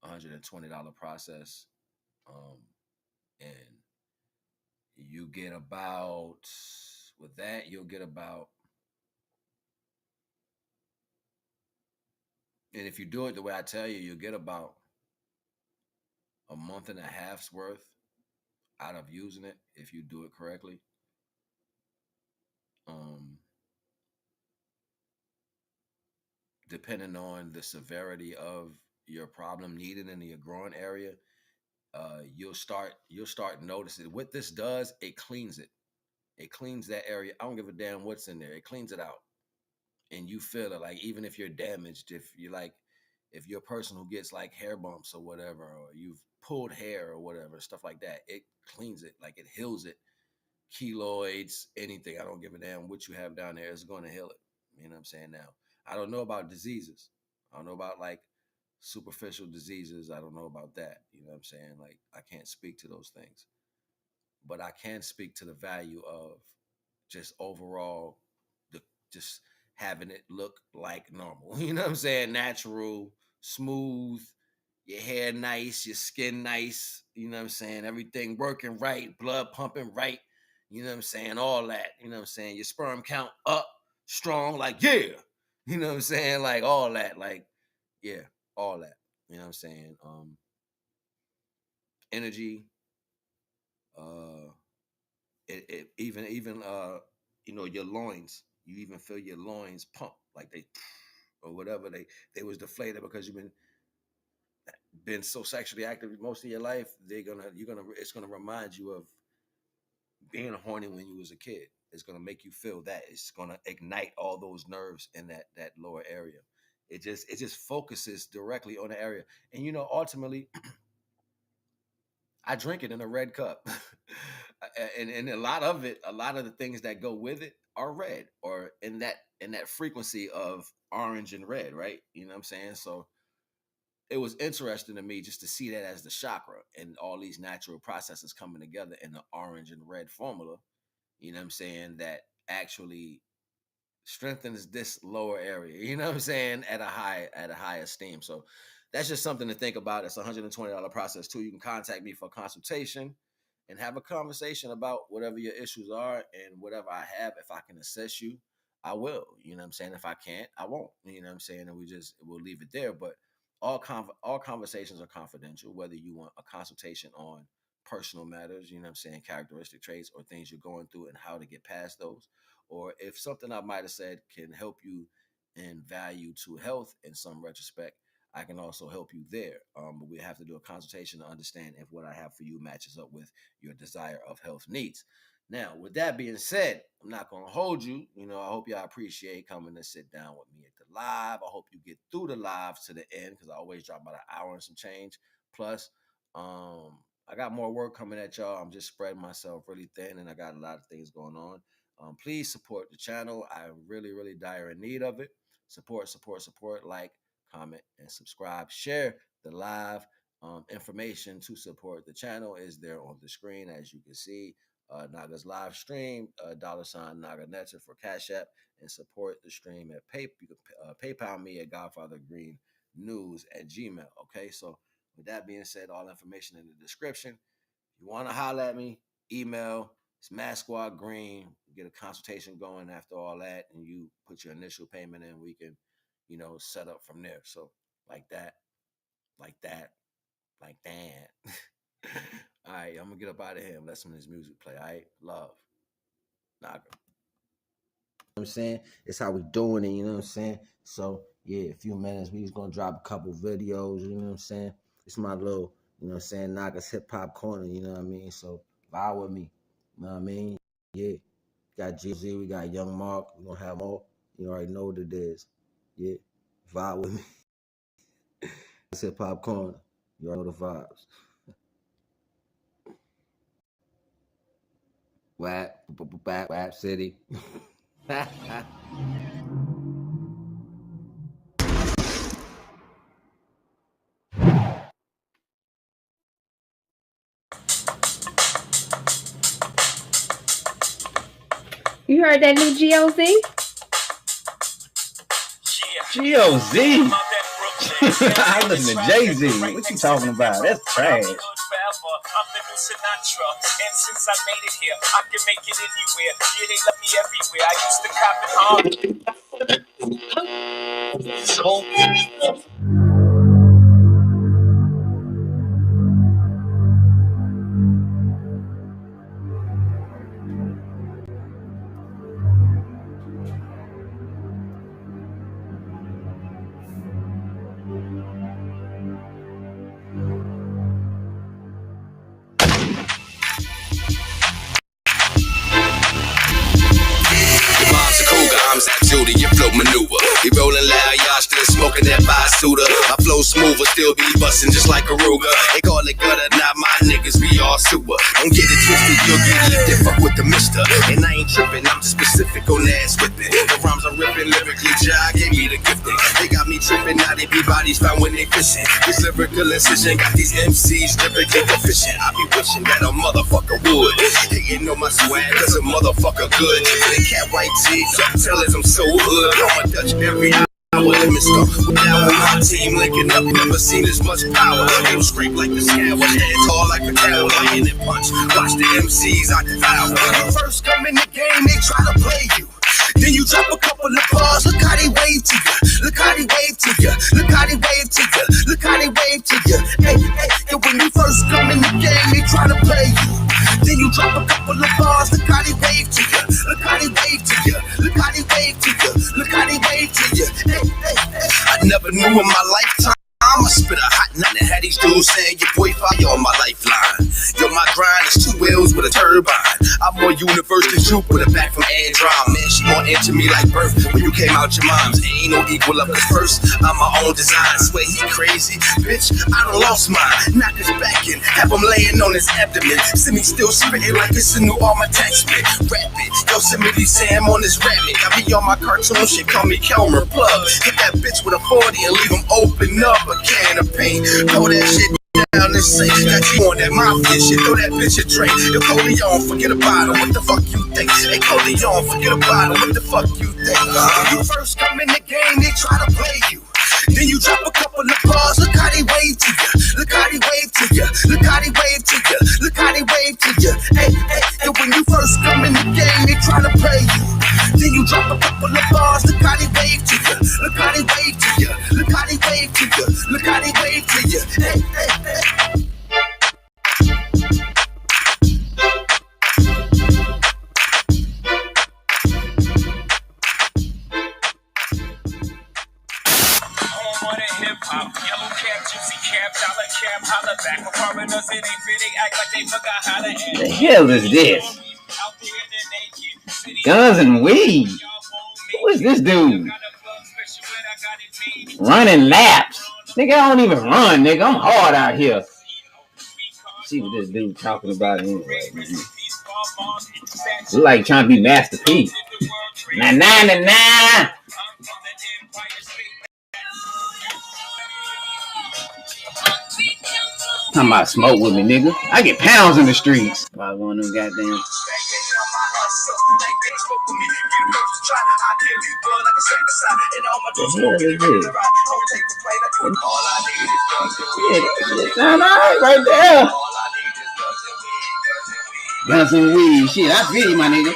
$120 process, and you get about, with that you'll get about, and if you do it the way I tell you, you'll get about a month and a half's worth out of using it if you do it correctly. Um, Depending on the severity of your problem needed in your groin area, you'll start noticing what this does. It cleans it. It cleans that area. I don't give a damn what's in there. It cleans it out, and you feel it. Like, even if you're damaged, if you're a person who gets like hair bumps or whatever, or you've pulled hair or whatever, stuff like that, it cleans it. Like, it heals it. Keloids, anything. I don't give a damn what you have down there. It's going to heal it. You know what I'm saying? Now, I don't know about diseases. I don't know about like superficial diseases. I don't know about that. You know what I'm saying? Like, I can't speak to those things, but I can speak to the value of just overall, the just having it look like normal. You know what I'm saying? Natural, smooth, your hair nice, your skin nice. You know what I'm saying? Everything working right, blood pumping right. You know what I'm saying? All that. You know what I'm saying? Your sperm count up, strong, like, yeah. You know what I'm saying? Like, all that. Like, yeah, all that. You know what I'm saying? Energy, uh, even your loins. You even feel your loins pump like they or whatever, they was deflated because you've been so sexually active most of your life. It's gonna remind you of being horny when you was a kid. It's gonna make you feel that. It's gonna ignite all those nerves in that lower area. It just focuses directly on the area. And ultimately, I drink it in a red cup. And a lot of it, a lot of the things that go with it are red, or in that frequency of orange and red, right? You know what I'm saying? So it was interesting to me just to see that as the chakra and all these natural processes coming together in the orange and red formula. You know what I'm saying? That actually strengthens this lower area, you know what I'm saying, at a high esteem. So that's just something to think about. It's a $120 process too. You can contact me for a consultation and have a conversation about whatever your issues are, and whatever I have. If I can assess you, I will. You know what I'm saying? If I can't, I won't. You know what I'm saying? And we'll leave it there. But all conversations are confidential, whether you want a consultation on personal matters, you know what I'm saying, characteristic traits, or things you're going through and how to get past those, or if something I might have said can help you in value to health in some retrospect, I can also help you there. But we have to do a consultation to understand if what I have for you matches up with your desire of health needs. Now, with that being said, I'm not going to hold you. I hope y'all appreciate coming to sit down with me at the live. I hope you get through the live to the end, because I always drop about an hour and some change. Plus, I got more work coming at y'all. I'm just spreading myself really thin, and I got a lot of things going on. Please support the channel. I'm really, really dire in need of it. Support. Like, comment, and subscribe. Share the live information to support the channel is there on the screen, as you can see. Naga's live stream, $ NagaNeter for Cash App, and support the stream at PayPal. You can PayPal me at godfathergreennews@gmail. Okay, so with that being said, all information in the description. If you want to holler at me, email. It's masksquadgreen. Get a consultation going after all that, and you put your initial payment in. We can, set up from there. So like that. All right, I'm gonna get up out of here and let some of this music play. All right, love, Naga. You know what I'm saying? It's how we doing it. You know what I'm saying? So yeah, a few minutes. We just gonna drop a couple videos. You know what I'm saying? It's my little, Naga's hip hop corner. You know what I mean? So vibe with me. You know what I mean? Yeah. Got GZ, we got Young Mark. We're gonna have more. You already know what it is. Yeah. Vibe with me. It's hip hop corner. You already know the vibes. WAP City. You heard that new GOZ? GOZ? I listen to Jay-Z. What you talking about? That's trash. I'm the new Sinatra, and since I made it here, I can make it anywhere. Yeah, they love me everywhere. I used to cop it hard. Judy, your flow maneuver. He rolling loud, y'all still smoking that Basuda. My flow smooth, still be busting just like a Ruger. They call it gutter, not my niggas, we all super. Don't get it twisted, you'll get lifted, fuck with the mister. And I ain't tripping, I'm just specific on ass whipping. The rhymes I'm ripping, lyrically, Jah gave me the gifting. They got me tripping, now they be bodies found when they fishing. This lyrical incision got these MCs lyrically deficient. I be wishing that a motherfucker would. Hating on my swag, cause a motherfucker good. They cat white teeth, tell us I'm so hood. I'ma touch every hour. Limits go down with my team linking up. Never seen as much power. It'll scrape like the scale, head tall like a cow, laying and punch. Watch the MCs I devour. When you first come in the game, they try to play you. Then you drop a couple of bars. Look how they wave to you. Look how they wave to you. Look how they wave to you. Look how they wave to you. Hey, and when you first come in the game, they try to play you. Then you drop a couple of bars. Look how they wave to you. Look how they wave to you. Look how they wave to you. Look how they wave to you. I never knew in my lifetime I'ma spit a hot nut and had these dudes saying your boy fire on my lifeline. Yo, my grind is 2 wheels with a turbine. I'm more universe than Jupiter back from Andromeda. Man, she more into me like birth when you came out your mom's. Ain't no equal up, cause first I'm my own design. Swear he crazy, bitch, I done lost mine. Knock his back in, have him laying on his abdomen. See me still spitting like it's a new Armor tax spit. Rap it, Yosemite Sam on this rap it. I be on my cartoon shit, call me Kelmer Plug. Hit that bitch with a 40 and leave him open up a can of paint. Throw that shit down and say that you on that mafia shit. Throw that bitch a drink. Yo, Coleon, forget about it. What the fuck you think? Hey, Coleon, forget about it. What the fuck you think? When you first come in the game, they try to play you. Then you drop a couple of bars. Look how they wave to you. Look how they wave to you. Look how they wave to you. Look how they wave to you. Hey, and when you first come in the game, they try to play you. Then you drop a couple of bars. Look how they wave to you. Look how they wave to you. Look how they wave to you. Look how they wave to you. Hey. Yellow cap, gypsy cap, dollar cap, holla back. For foreigners, it ain't pretty, act like they forgot how to act. The hell is this? Guns and weed. Who is this dude? Running laps. Nigga, I don't even run, nigga. I'm hard out here. See what this dude talking about anyway, man. It's like trying to be Master P. Nah, nah, nah, nah. Talking about smoke with me, nigga. I get pounds in the streets. By one of them goddamn. The hell is this? Yeah, that sound alright right there. Guns and weed, shit. I feel you, my nigga.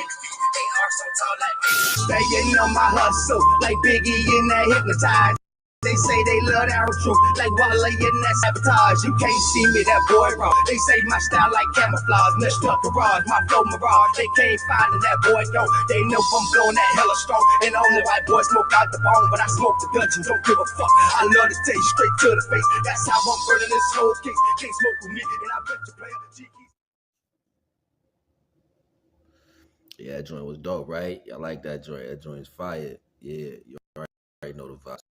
Staying on my hustle, like Biggie in that hypnotized. They say they love that truth, like Wale in that sabotage. You can't see me, that boy wrong. They say my style like camouflage, messed up garage, my flow mirage. They can't find it, that boy don't. They know I'm blowing that hella strong. And only white boys smoke out the bone, but I smoke the Dutch and don't give a fuck. I love to take straight to the face. That's how I'm burning this whole case. Can't smoke with me, and I bet you play a G. Yeah, that joint was dope, right? I like that joint. That joint is fire. Yeah, you already know the vibes.